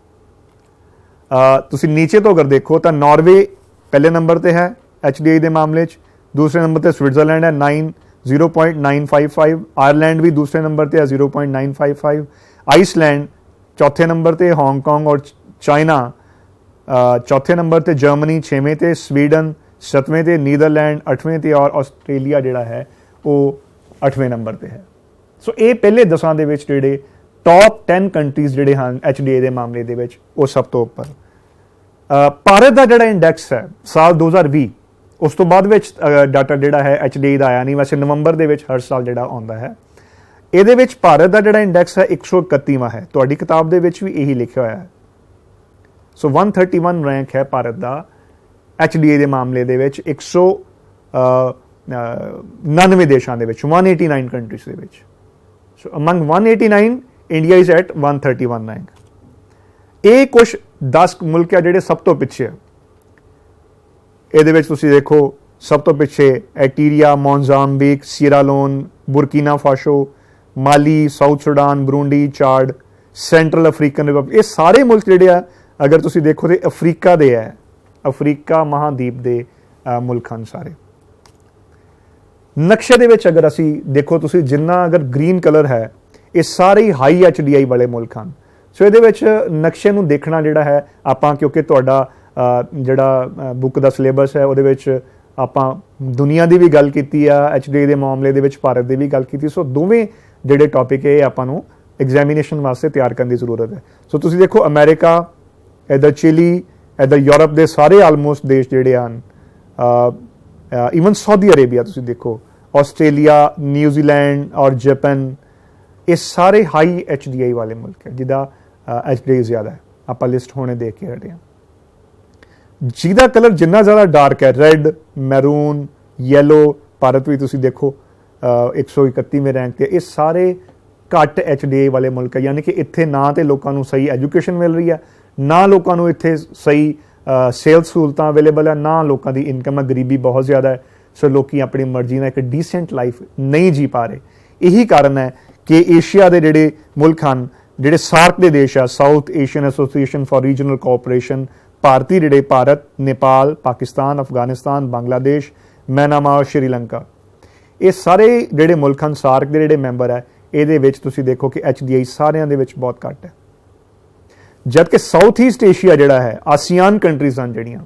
ਤੁਸੀਂ ਨੀਚੇ ਤੋਂ ਅਗਰ ਦੇਖੋ ਤਾਂ ਨਾਰਵੇ ਪਹਿਲੇ ਨੰਬਰ ਤੇ ਹੈ HDI ਦੇ ਮਾਮਲੇ 'ਚ, ਦੂਸਰੇ ਨੰਬਰ ਤੇ ਸਵਿਟਜ਼ਰਲੈਂਡ ਹੈ 0.955, ਆਇਰਲੈਂਡ ਵੀ ਦੂਸਰੇ ਨੰਬਰ ਤੇ ਹੈ 0.955, ਆਈਸਲੈਂਡ ਚੌਥੇ ਨੰਬਰ ਤੇ, ਹਾਂਗਕਾਂਗ ਔਰ ਚਾਈਨਾ ਚੌਥੇ ਨੰਬਰ ਤੇ, ਜਰਮਨੀ 6ਵੇਂ ਤੇ, ਸਵੀਡਨ 7ਵੇਂ ਤੇ, ਨੀਦਰਲੈਂਡ 8ਵੇਂ ਤੇ ਔਰ ਆਸਟ੍ਰੇਲੀਆ ਜਿਹੜਾ ਹੈ ਉਹ 8ਵੇਂ ਨੰਬਰ ਤੇ ਹੈ। ਸੋ ਇਹ ਪਹਿਲੇ 10 ਦੇ ਵਿੱਚ ਜਿਹੜੇ ਟੌਪ 10 ਕੰਟਰੀਜ਼ ਜਿਹੜੇ ਹਨ HDI ਦੇ ਮਾਮਲੇ ਦੇ ਵਿੱਚ ਉਹ ਸਭ ਤੋਂ ਉੱਪਰ। ਭਾਰਤ ਦਾ ਜਿਹੜਾ ਇੰਡੈਕਸ ਹੈ ਸਾਲ 2020, ਉਸ ਤੋਂ ਬਾਅਦ ਵਿੱਚ ਡਾਟਾ ਜਿਹੜਾ ਹੈ HDI ਦਾ ਆਇਆ ਨਹੀਂ, ਵੈਸੇ ਨਵੰਬਰ ਦੇ ਵਿੱਚ ਹਰ ਸਾਲ ਜਿਹੜਾ ਆਉਂਦਾ ਹੈ। ਇਹਦੇ ਵਿੱਚ ਭਾਰਤ ਦਾ ਜਿਹੜਾ ਇੰਡੈਕਸ ਹੈ 131ਵਾਂ ਹੈ। ਤੁਹਾਡੀ ਕਿਤਾਬ ਦੇ ਵਿੱਚ ਵੀ ਇਹੀ ਲਿਖਿਆ ਹੋਇਆ ਹੈ। ਸੋ 131 ਰੈਂਕ ਹੈ ਭਾਰਤ ਦਾ HDI ਦੇ ਮਾਮਲੇ ਦੇ ਵਿੱਚ 199 ਦੇਸ਼ਾਂ ਦੇ ਵਿੱਚ, 189 ਕੰਟਰੀਜ਼ ਦੇ ਵਿੱਚ। So among 189 India is at 131 rank. ਇਹ ਕੁਝ 10 ਮੁਲਕ ਆ ਜਿਹੜੇ ਸਭ ਤੋਂ ਪਿੱਛੇ ਹੈ। ਇਹਦੇ ਵਿੱਚ ਤੁਸੀਂ ਦੇਖੋ ਸਭ ਤੋਂ ਪਿੱਛੇ ਐਟੀਰੀਆ, Mozambique, ਸੀਰਾਲੋਨ, Burkina Faso, Mali, South Sudan, Burundi, Chad, Central African Republic. ਇਹ ਸਾਰੇ ਮੁਲਕ ਜਿਹੜੇ ਆ ਅਗਰ ਤੁਸੀਂ ਦੇਖੋ ਤੇ ਅਫਰੀਕਾ ਦੇ ਹੈ, ਅਫਰੀਕਾ ਮਹਾਦੀਪ ਦੇ ਮੁਲਕ ਹਨ ਸਾਰੇ। ਨਕਸ਼ੇ ਦੇ ਵਿੱਚ ਅਗਰ ਅਸੀਂ ਦੇਖੋ ਤੁਸੀਂ ਜਿੰਨਾ ਅਗਰ ਗ੍ਰੀਨ ਕਲਰ ਹੈ ਇਹ ਸਾਰੇ ਹਾਈ HDI ਵਾਲੇ ਮੁਲਕ ਹਨ। ਸੋ ਇਹਦੇ ਵਿੱਚ ਨਕਸ਼ੇ ਨੂੰ ਦੇਖਣਾ ਜਿਹੜਾ ਹੈ ਆਪਾਂ, ਕਿਉਂਕਿ ਤੁਹਾਡਾ ਜਿਹੜਾ ਬੁੱਕ ਦਾ ਸਿਲੇਬਸ ਹੈ ਉਹਦੇ ਵਿੱਚ ਆਪਾਂ ਦੁਨੀਆ ਦੀ ਵੀ ਗੱਲ ਕੀਤੀ ਆ, HDI ਦੇ ਮਾਮਲੇ ਦੇ ਵਿੱਚ ਭਾਰਤ ਦੀ ਵੀ ਗੱਲ ਕੀਤੀ। ਸੋ ਦੋਵੇਂ ਜਿਹੜੇ ਟੌਪਿਕ ਇਹ ਆਪਾਂ ਨੂੰ ਐਗਜ਼ਾਮੀਨੇਸ਼ਨ ਵਾਸਤੇ ਤਿਆਰ ਕਰਨ ਦੀ ਜ਼ਰੂਰਤ ਹੈ। ਸੋ ਤੁਸੀਂ ਦੇਖੋ ਅਮਰੀਕਾ, ਇੱਧਰ ਚਿਲੀ, ਇੱਧਰ ਯੂਰਪ ਦੇ ਸਾਰੇ ਆਲਮੋਸਟ ਦੇਸ਼ ਜਿਹੜੇ ਹਨ, ਈਵਨ ਸਾਊਦੀ ਅਰੇਬੀਆ ਤੁਸੀਂ ਦੇਖੋ, ਆਸਟ੍ਰੇਲੀਆ, ਨਿਊਜ਼ੀਲੈਂਡ ਔਰ ਜਾਪਾਨ, ਇਹ ਸਾਰੇ ਹਾਈ HDI ਵਾਲੇ ਮੁਲਕ ਹੈ ਜਿਹਦਾ HDI ਜ਼ਿਆਦਾ ਹੈ। ਆਪਾਂ ਲਿਸਟ ਹੋਣੇ ਦੇਖ ਕੇ ਹਟੇ ਹਾਂ। ਜਿਹਦਾ ਕਲਰ ਜਿੰਨਾ ਜ਼ਿਆਦਾ ਡਾਰਕ ਹੈ, ਰੈੱਡ, ਮੈਰੂਨ, ਯੈਲੋ, ਭਾਰਤ ਵੀ ਤੁਸੀਂ ਦੇਖੋ 131ਵੇਂ ਰੈਂਕ ਤੇ। ਇਹ ਸਾਰੇ ਘੱਟ HDI ਵਾਲੇ ਮੁਲਕ ਹੈ, ਯਾਨੀ ਕਿ ਇੱਥੇ ਨਾ ਤੇ ਲੋਕਾਂ ਨੂੰ ਸਹੀ ਐਜੂਕੇਸ਼ਨ ਮਿਲ ਰਹੀ ਹੈ, ਨਾ ਲੋਕਾਂ ਨੂੰ ਇੱਥੇ ਸਹੀ ਸਿਹਤ ਸਹੂਲਤਾਂ ਅਵੇਲੇਬਲ ਹੈ, ਨਾ ਲੋਕਾਂ ਦੀ ਇਨਕਮ ਹੈ, ਗਰੀਬੀ ਬਹੁਤ ਜ਼ਿਆਦਾ ਹੈ। ਸੋ ਲੋਕੀ ਆਪਣੀ ਮਰਜ਼ੀ ਨਾਲ ਇੱਕ ਡੀਸੈਂਟ ਲਾਈਫ ਨਹੀਂ ਜੀ ਪਾ ਰਹੇ। ਇਹੀ ਕਾਰਨ ਹੈ ਕਿ ਏਸ਼ੀਆ ਦੇ ਜਿਹੜੇ ਮੁਲਕ ਹਨ, ਜਿਹੜੇ ਸਾਰਕ ਦੇ ਦੇਸ਼ ਆ, South Asian Association for Regional Cooperation, ਭਾਰਤੀ ਜਿਹੜੇ ਭਾਰਤ, ਨੇਪਾਲ, ਪਾਕਿਸਤਾਨ, ਅਫਗਾਨਿਸਤਾਨ, ਬੰਗਲਾਦੇਸ਼, ਮੈਨਾਮਾ ਔਰ ਸ਼੍ਰੀਲੰਕਾ, ਇਹ ਸਾਰੇ ਜਿਹੜੇ ਮੁਲਕ ਹਨ ਸਾਰਕ ਦੇ ਜਿਹੜੇ ਮੈਂਬਰ ਹੈ, ਇਹਦੇ ਵਿੱਚ ਤੁਸੀਂ ਦੇਖੋ ਕਿ HDI ਸਾਰਿਆਂ ਦੇ ਵਿੱਚ ਬਹੁਤ ਘੱਟ ਹੈ। ਜਦਕਿ ਸਾਊਥ ਈਸਟ ਏਸ਼ੀਆ ਜਿਹੜਾ ਹੈ, ਆਸੀਆਨ ਕੰਟਰੀਜ਼ ਹਨ ਜਿਹੜੀਆਂ,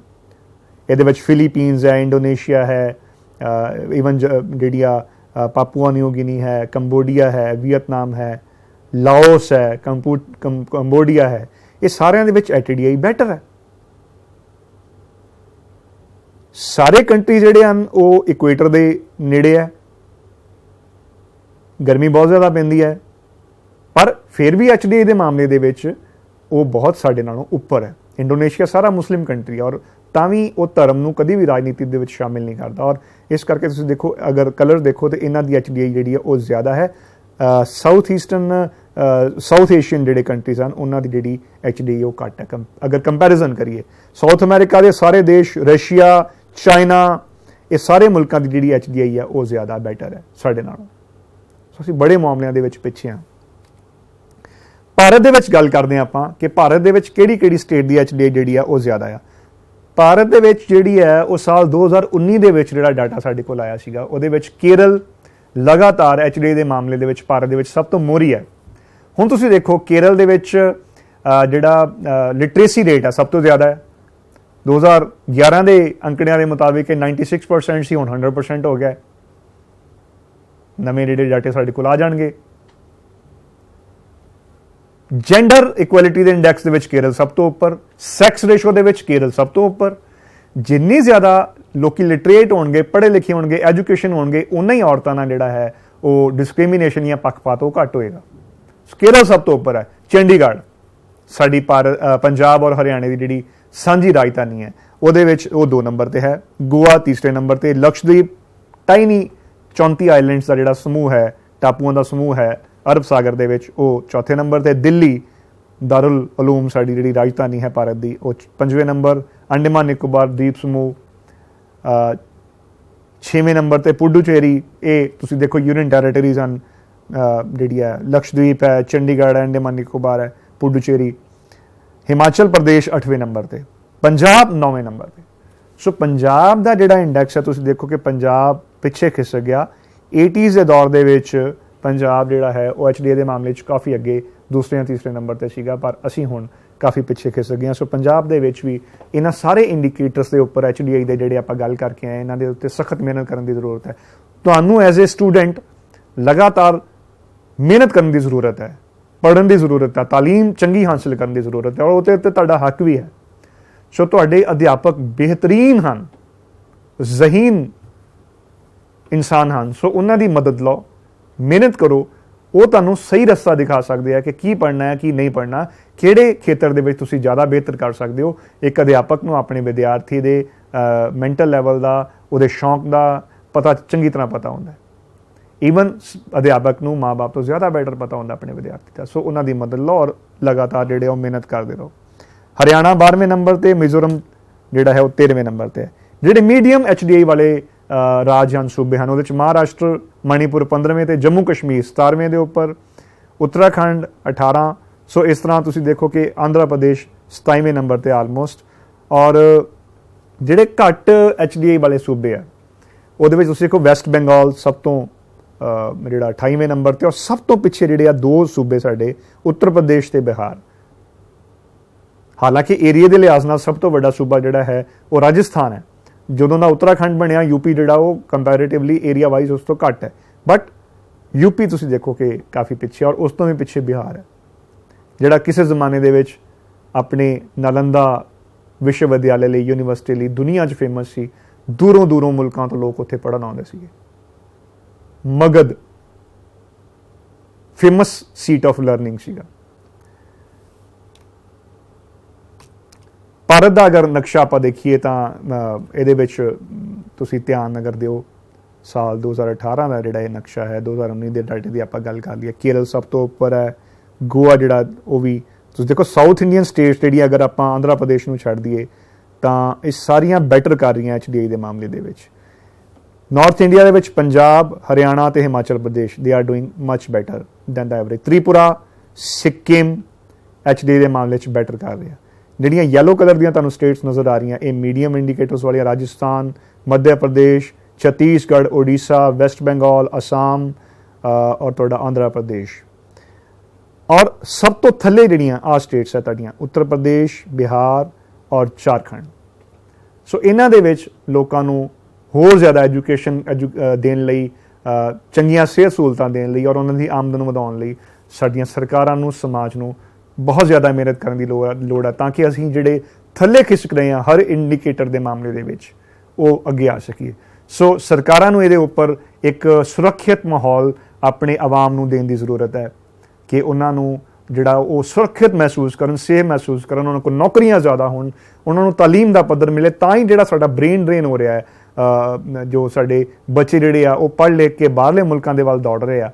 ਇਹਦੇ ਵਿੱਚ ਫਿਲੀਪੀਨਸ ਹੈ, ਇੰਡੋਨੇਸ਼ੀਆ ਹੈ, ਈਵਨ ਜਿਹੜੀਆਂ ਪਾਪੂਆ ਨਿਊ ਗਿਨੀ ਹੈ, ਕੰਬੋਡੀਆ ਹੈ, ਵੀਅਤਨਾਮ ਹੈ, ਲਾਓਸ ਹੈ, ਕੰਬੋਡੀਆ ਹੈ, ਇਹ ਸਾਰਿਆਂ ਦੇ ਵਿੱਚ HDI ਬੈਟਰ ਹੈ। ਸਾਰੇ ਕੰਟਰੀ ਜਿਹੜੇ ਹਨ ਉਹ ਇਕੁਏਟਰ ਦੇ ਨੇੜੇ ਹੈ, ਗਰਮੀ ਬਹੁਤ ਜ਼ਿਆਦਾ ਪੈਂਦੀ ਹੈ, ਪਰ ਫਿਰ ਵੀ HDI ਦੇ ਮਾਮਲੇ ਦੇ ਵਿੱਚ ਉਹ ਬਹੁਤ ਸਾਡੇ ਨਾਲੋਂ ਉੱਪਰ ਹੈ। ਇੰਡੋਨੇਸ਼ੀਆ ਸਾਰਾ ਮੁਸਲਿਮ ਕੰਟਰੀ ਔਰ ਤਾਂ ਵੀ ਉਹ ਧਰਮ ਨੂੰ ਕਦੀ ਵੀ ਰਾਜਨੀਤੀ ਦੇ ਵਿੱਚ ਸ਼ਾਮਿਲ ਨਹੀਂ ਕਰਦਾ, ਔਰ ਇਸ ਕਰਕੇ ਤੁਸੀਂ ਦੇਖੋ ਅਗਰ ਕਲਰ ਦੇਖੋ ਤੇ ਇਹਨਾਂ ਦੀ HDI ਜਿਹੜੀ ਹੈ ਉਹ ਜ਼ਿਆਦਾ ਹੈ। ਸਾਊਥ ਏਸ਼ੀਅਨ ਜਿਹੜੇ ਕੰਟਰੀਜ਼ ਹਨ ਉਹਨਾਂ ਦੀ ਜਿਹੜੀ HDI ਉਹ ਘੱਟ ਹੈ ਅਗਰ ਕੰਪੈਰੀਜ਼ਨ ਕਰੀਏ। ਸਾਊਥ ਅਮਰੀਕਾ ਦੇ ਸਾਰੇ ਦੇਸ਼, ਰਸ਼ੀਆ, ਚਾਈਨਾ, ਇਹ ਸਾਰੇ ਮੁਲਕਾਂ ਦੀ ਜਿਹੜੀ HDI ਹੈ ਉਹ ਜ਼ਿਆਦਾ ਬੈਟਰ ਹੈ ਸਾਡੇ ਨਾਲੋਂ। ਸੋ ਅਸੀਂ ਬੜੇ ਮਾਮਲਿਆਂ ਦੇ ਵਿੱਚ ਪਿੱਛੇ ਹਾਂ। ਭਾਰਤ ਦੇ ਵਿੱਚ ਗੱਲ ਕਰਦੇ ਹਾਂ ਆਪਾਂ ਕਿ ਭਾਰਤ ਦੇ ਵਿੱਚ ਕਿਹੜੀ ਸਟੇਟ ਦੀ HDI ਜਿਹੜੀ ਆ ਉਹ ਜ਼ਿਆਦਾ ਆ। ਭਾਰਤ ਦੇ ਵਿੱਚ ਜਿਹੜੀ ਹੈ ਉਹ ਸਾਲ 2019 ਦੇ ਵਿੱਚ ਜਿਹੜਾ ਡਾਟਾ ਸਾਡੇ ਕੋਲ ਆਇਆ ਸੀਗਾ, ਉਹਦੇ ਵਿੱਚ ਕੇਰਲ ਲਗਾਤਾਰ HDI ਦੇ ਮਾਮਲੇ ਦੇ ਵਿੱਚ ਭਾਰਤ ਦੇ ਵਿੱਚ ਸਭ ਤੋਂ ਮੋਹਰੀ ਹੈ। ਹੁਣ ਤੁਸੀਂ ਦੇਖੋ ਕੇਰਲ ਦੇ ਵਿੱਚ ਜਿਹੜਾ ਲਿਟਰੇਸੀ ਰੇਟ ਹੈ ਸਭ ਤੋਂ ਜ਼ਿਆਦਾ ਹੈ। 2011 ਦੇ ਅੰਕੜਿਆਂ ਦੇ ਮੁਤਾਬਿਕ 96% ਸੀ, ਹੁਣ 100% ਹੋ ਗਿਆ। ਨਵੇਂ ਜਿਹੜੇ ਡਾਟੇ ਸਾਡੇ ਕੋਲ ਆ ਜਾਣਗੇ। ਜੈਂਡਰ ਇਕੁਐਲਿਟੀ ਦੇ ਇੰਡੈਕਸ ਦੇ ਵਿੱਚ ਕੇਰਲ ਸਭ ਤੋਂ ਉੱਪਰ, ਸੈਕਸ ਰੇਸ਼ੋ ਦੇ ਵਿੱਚ ਕੇਰਲ ਸਭ ਤੋਂ ਉੱਪਰ। ਜਿੰਨੀ ਜ਼ਿਆਦਾ ਲੋਕੀ ਲਿਟਰੇਟ ਹੋਣਗੇ, ਪੜ੍ਹੇ ਲਿਖੇ ਹੋਣਗੇ, ਐਜੂਕੇਸ਼ਨ ਹੋਣਗੇ, ਉਨਾ ਹੀ ਔਰਤਾਂ ਨਾਲ ਜਿਹੜਾ ਹੈ ਉਹ ਡਿਸਕ੍ਰਿਮੀਨੇਸ਼ਨ ਜਾਂ ਪੱਖਪਾਤ ਉਹ ਘੱਟ ਹੋਏਗਾ। ਕੇਰਲ ਸਭ ਤੋਂ ਉੱਪਰ ਹੈ। ਚੰਡੀਗੜ੍ਹ ਸਾਡੀ ਪੰਜਾਬ ਔਰ ਹਰਿਆਣੇ ਦੀ ਜਿਹੜੀ ਸਾਂਝੀ ਰਾਜਧਾਨੀ ਹੈ ਉਹਦੇ ਵਿੱਚ ਉਹ 2 ਨੰਬਰ ਤੇ ਹੈ। ਗੋਆ ਤੀਸਰੇ ਨੰਬਰ ਤੇ। ਲਕਸ਼ਦੀਪ ਟਾਈਨੀ 34 ਆਈਲੈਂਡਸ ਦਾ ਜਿਹੜਾ ਸਮੂਹ ਹੈ, ਟਾਪੂਆਂ ਦਾ ਸਮੂਹ ਹੈ ਅਰਬ ਸਾਗਰ ਦੇ ਵਿੱਚ, ਉਹ ਚੌਥੇ ਨੰਬਰ ਤੇ। ਦਿੱਲੀ दारुल उलूम साडी जिहड़ी राजधानी है भारत की, वो 5वें नंबर। अंडमान निकोबार द्वीप समूह 6वें नंबर ते। पुडुचेरी ये तुसी देखो यूनियन टैरेटरीज हैं जिहड़ी है, लक्षद्वीप है, चंडीगढ़ है, अंडमान निकोबार है, पुडुचेरी। हिमाचल प्रदेश 8वें नंबर ते, पंजाब 9वें नंबर ते। सो पंजाब का जिहड़ा इंडैक्स है तुसी देखो कि पंजाब पिछे खिसक गया। 80s के दौर दे विच पंजाब जिहड़ा है वो HDA के मामले काफ़ी अगे दूसरे या तीसरे नंबर पर सीगा, पर असी हुण काफ़ी पिछे खिसक गए। सो पंजाब दे विच भी इन्हां सारे इंडीकेटर्स के उपर HDI के जिहड़े आपां गल करके आए, इन्हां दे उत्ते सख्त मेहनत करने की जरूरत है। तुहानूं एज ए स्टूडेंट लगातार मेहनत करने की जरूरत है, पढ़न की जरूरत है, तालीम चंगी हासिल करने की जरूरत है, और उत्ते उत्ते तुहाडा हक भी है। सो तुहाडे अध्यापक बेहतरीन हैं, ज़हीन इंसान हैं। सो उन्हां दी मदद लो, मेहनत करो, वो तुहानूं सही रस्ता दिखा सकते हैं कि की पढ़ना है की नहीं पढ़ना, किहड़े खेतर दे विच तुसीं ज़्यादा बेहतर कर सकते हो। एक अध्यापक नूं अपने विद्यार्थी दे मैंटल लैवल का, उहदे शौक का पता चंगी तरह पता होंदा है। ईवन अध्यापक नूं माँ बाप तो ज़्यादा बैटर पता होंदा अपने विद्यार्थी का। सो उन्हां दी मदद लो और लगातार जिहड़े वो मेहनत करते रहो। हरियाणा 12वें नंबर ते, मिजोरम जिहड़ा है वो 13वें नंबर ते है। जिहड़े मीडियम HDI वाले राज हैं सूबे हैं, उहदे महाराष्ट्र मणिपुर 15वें ते, जम्मू कश्मीर 17वें दे उपर, उत्तराखंड 18। सो इस तरह तुसीं देखो कि आंध्र प्रदेश 27वें नंबर ते आलमोस्ट। और जिहड़े घट HDI वाले सूबे है उहदे विच तुसीं देखो वैस्ट बंगाल सब तो जिहड़ा 28वें नंबर ते, और सब तो पिछे जिहड़े दो सूबे साडे उत्तर प्रदेश ते बिहार। हालांकि एरिए के लिहाज नाल सब तो वड्डा सूबा जिहड़ा है वो राजस्थान है। जदों दा उत्तराखंड बनया, यूपी जिहड़ा वो कंपैरेटिवली एरिया वाइज उस तो घट है, बट यूपी तुसीं देखो कि काफ़ी पिछे, और उस तो भी पिछे बिहार है जिहड़ा किसी जमाने दे विच अपने नालंदा विश्व विद्यालय लई, यूनीवर्सिटी लई दुनिया 'च फेमस सी। दूरों दूरों मुल्कां तो लोग उत्थे पढ़न आउंदे सीगे। Magadh famous seat of learning सीगा। भारत का अगर नक्शा आप देखिए तो ये ध्यान अगर दिओ, साल 2018 का जोड़ा नक्शा है, 2019 के डाटे की आप गल कर लीए, केरल सब तो उपर है, गोवा जोड़ा वो भी तुसीं देखो। साउथ इंडियन स्टेट्स जी अगर आप आंध्र प्रदेश को छड्ड दईए तो ये सारियां बैटर कर रही HDI के मामले दे विच। नॉर्थ इंडिया दे विच पंजाब, हरियाणा ते हिमाचल प्रदेश दे are doing much better than the average. Tripura, Sikkim HDI के मामले बैटर कर रहे हैं। जिहड़ियां येलो कलर दियां तुहानूं स्टेट्स नज़र आ रही हैं, ये मीडियम इंडीकेटर्स वाली राजस्थान, मध्य प्रदेश, छत्तीसगढ़, उड़ीसा, वेस्ट बंगाल, असम और तुहाडा आंध्र प्रदेश। और सब तो थल्ले जिहड़ियां आ स्टेट्स है तुहाडीआं उत्तर प्रदेश, बिहार और झारखंड। सो इन्हां दे विच लोकां नूं होर ज़्यादा एजुकेशन देण लई, चंगीआं सेहत सहूलतां देण लई और उन्हां दी आमदन वधाउण लई साडीआं सरकारां नूं, समाज नूं बहुत ज़्यादा मेहनत करने की लोड़ है, ताकि असीं जिहड़े थल्ले खिसक रहे हैं हर इंडीकेटर के मामले दे विच वो अगे आ सकीए। सो सरकारां नूं इहदे उपर एक सुरक्षित माहौल अपने आवाम नूं देण दी जरूरत है कि उन्हां नूं जिहड़ा वो सुरक्षित महसूस करन, सेफ महसूस करन, उन्हां कोल नौकरियां ज़्यादा होण, उन्हां नूं तालीम का पद्धर मिले, तां ही जिहड़ा साडा ब्रेन ड्रेन हो रहा है। जो साडे बच्चे जिहड़े आ वो पढ़ लिख के बाहरले मुल्कां दे वल दौड़ रहे आ,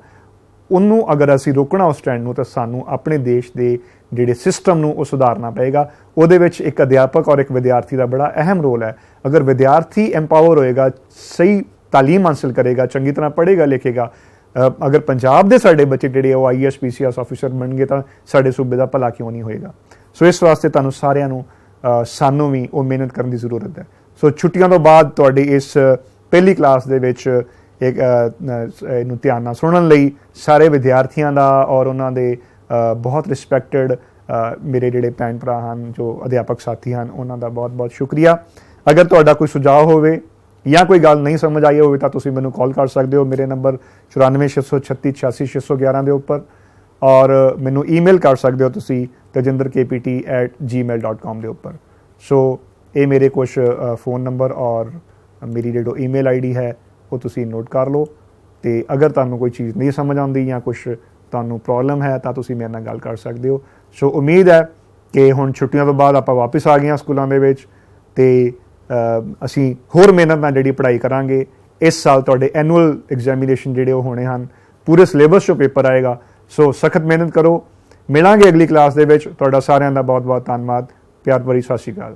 उन्नू अगर असी रोकना उस ट्रेंड तो सानू अपने देश के जिहड़े सिस्टम नू सुधारना पेगा। उहदे विच एक अध्यापक और एक विद्यार्थी का बड़ा अहम रोल है। अगर विद्यार्थी एम्पावर होएगा, सही तालीम हासिल करेगा, चंगी तरह पढ़ेगा लिखेगा, अगर पंजाब के साडे बच्चे जिहड़े वो IAS PCS ऑफिसर बन गए तो साडे सूबे का भला क्यों नहीं होएगा। सो इस वास्ते तुहानू सारिआं नू सानू भी वो मेहनत करने की जरूरत है। सो छुट्टियां तो बाद तुहाडी इस पहली क्लास दे विच एक इनू ध्यान नाल सुनन लई सारे विद्यार्थियों का और उन्होंने बहुत रिस्पैक्टेड मेरे जिहड़े भैन भरा हैं, जो अध्यापक साथी हैं, उन्होंने बहुत बहुत शुक्रिया। अगर तुहाडा कोई सुझाव होवे या कोई गल नहीं समझ आई होवे तो तुसीं मैनूं कॉल कर सकते हो। मेरे नंबर 9463386611 के उपर, और मैनूं ईमेल कर सकते हो तुसीं tejinder.kpt@gmail.com के उपर। सो ये मेरे कुछ फ़ोन नंबर और मेरी जो ईमेल ID है वो तुसीं नोट कर लो। तो अगर तुहानूं कोई चीज़ नहीं समझ आती या कुछ तुहानूं प्रॉब्लम है तो तुसीं मेरे नाल गल कर सकते हो। सो उम्मीद है कि हुण छुट्टियां तो बाद आपां वापस आ गए स्कूलों दे विच, ते असीं होर मेहनत नाल जिहड़ी पढ़ाई करांगे। इस साल तुहाडे एनुअल एग्जामिनेशन जिहड़े होने हैं, पूरे सिलेबस चों पेपर आएगा। सो सख्त मेहनत करो, ਮਿਲਾਂਗੇ ਅਗਲੀ ਕਲਾਸ ਦੇ ਵਿੱਚ। ਤੁਹਾਡਾ ਸਾਰਿਆਂ ਦਾ ਬਹੁਤ ਬਹੁਤ ਧੰਨਵਾਦ। ਪਿਆਰ ਭਰੀ ਸਤਿ ਸ਼੍ਰੀ ਅਕਾਲ।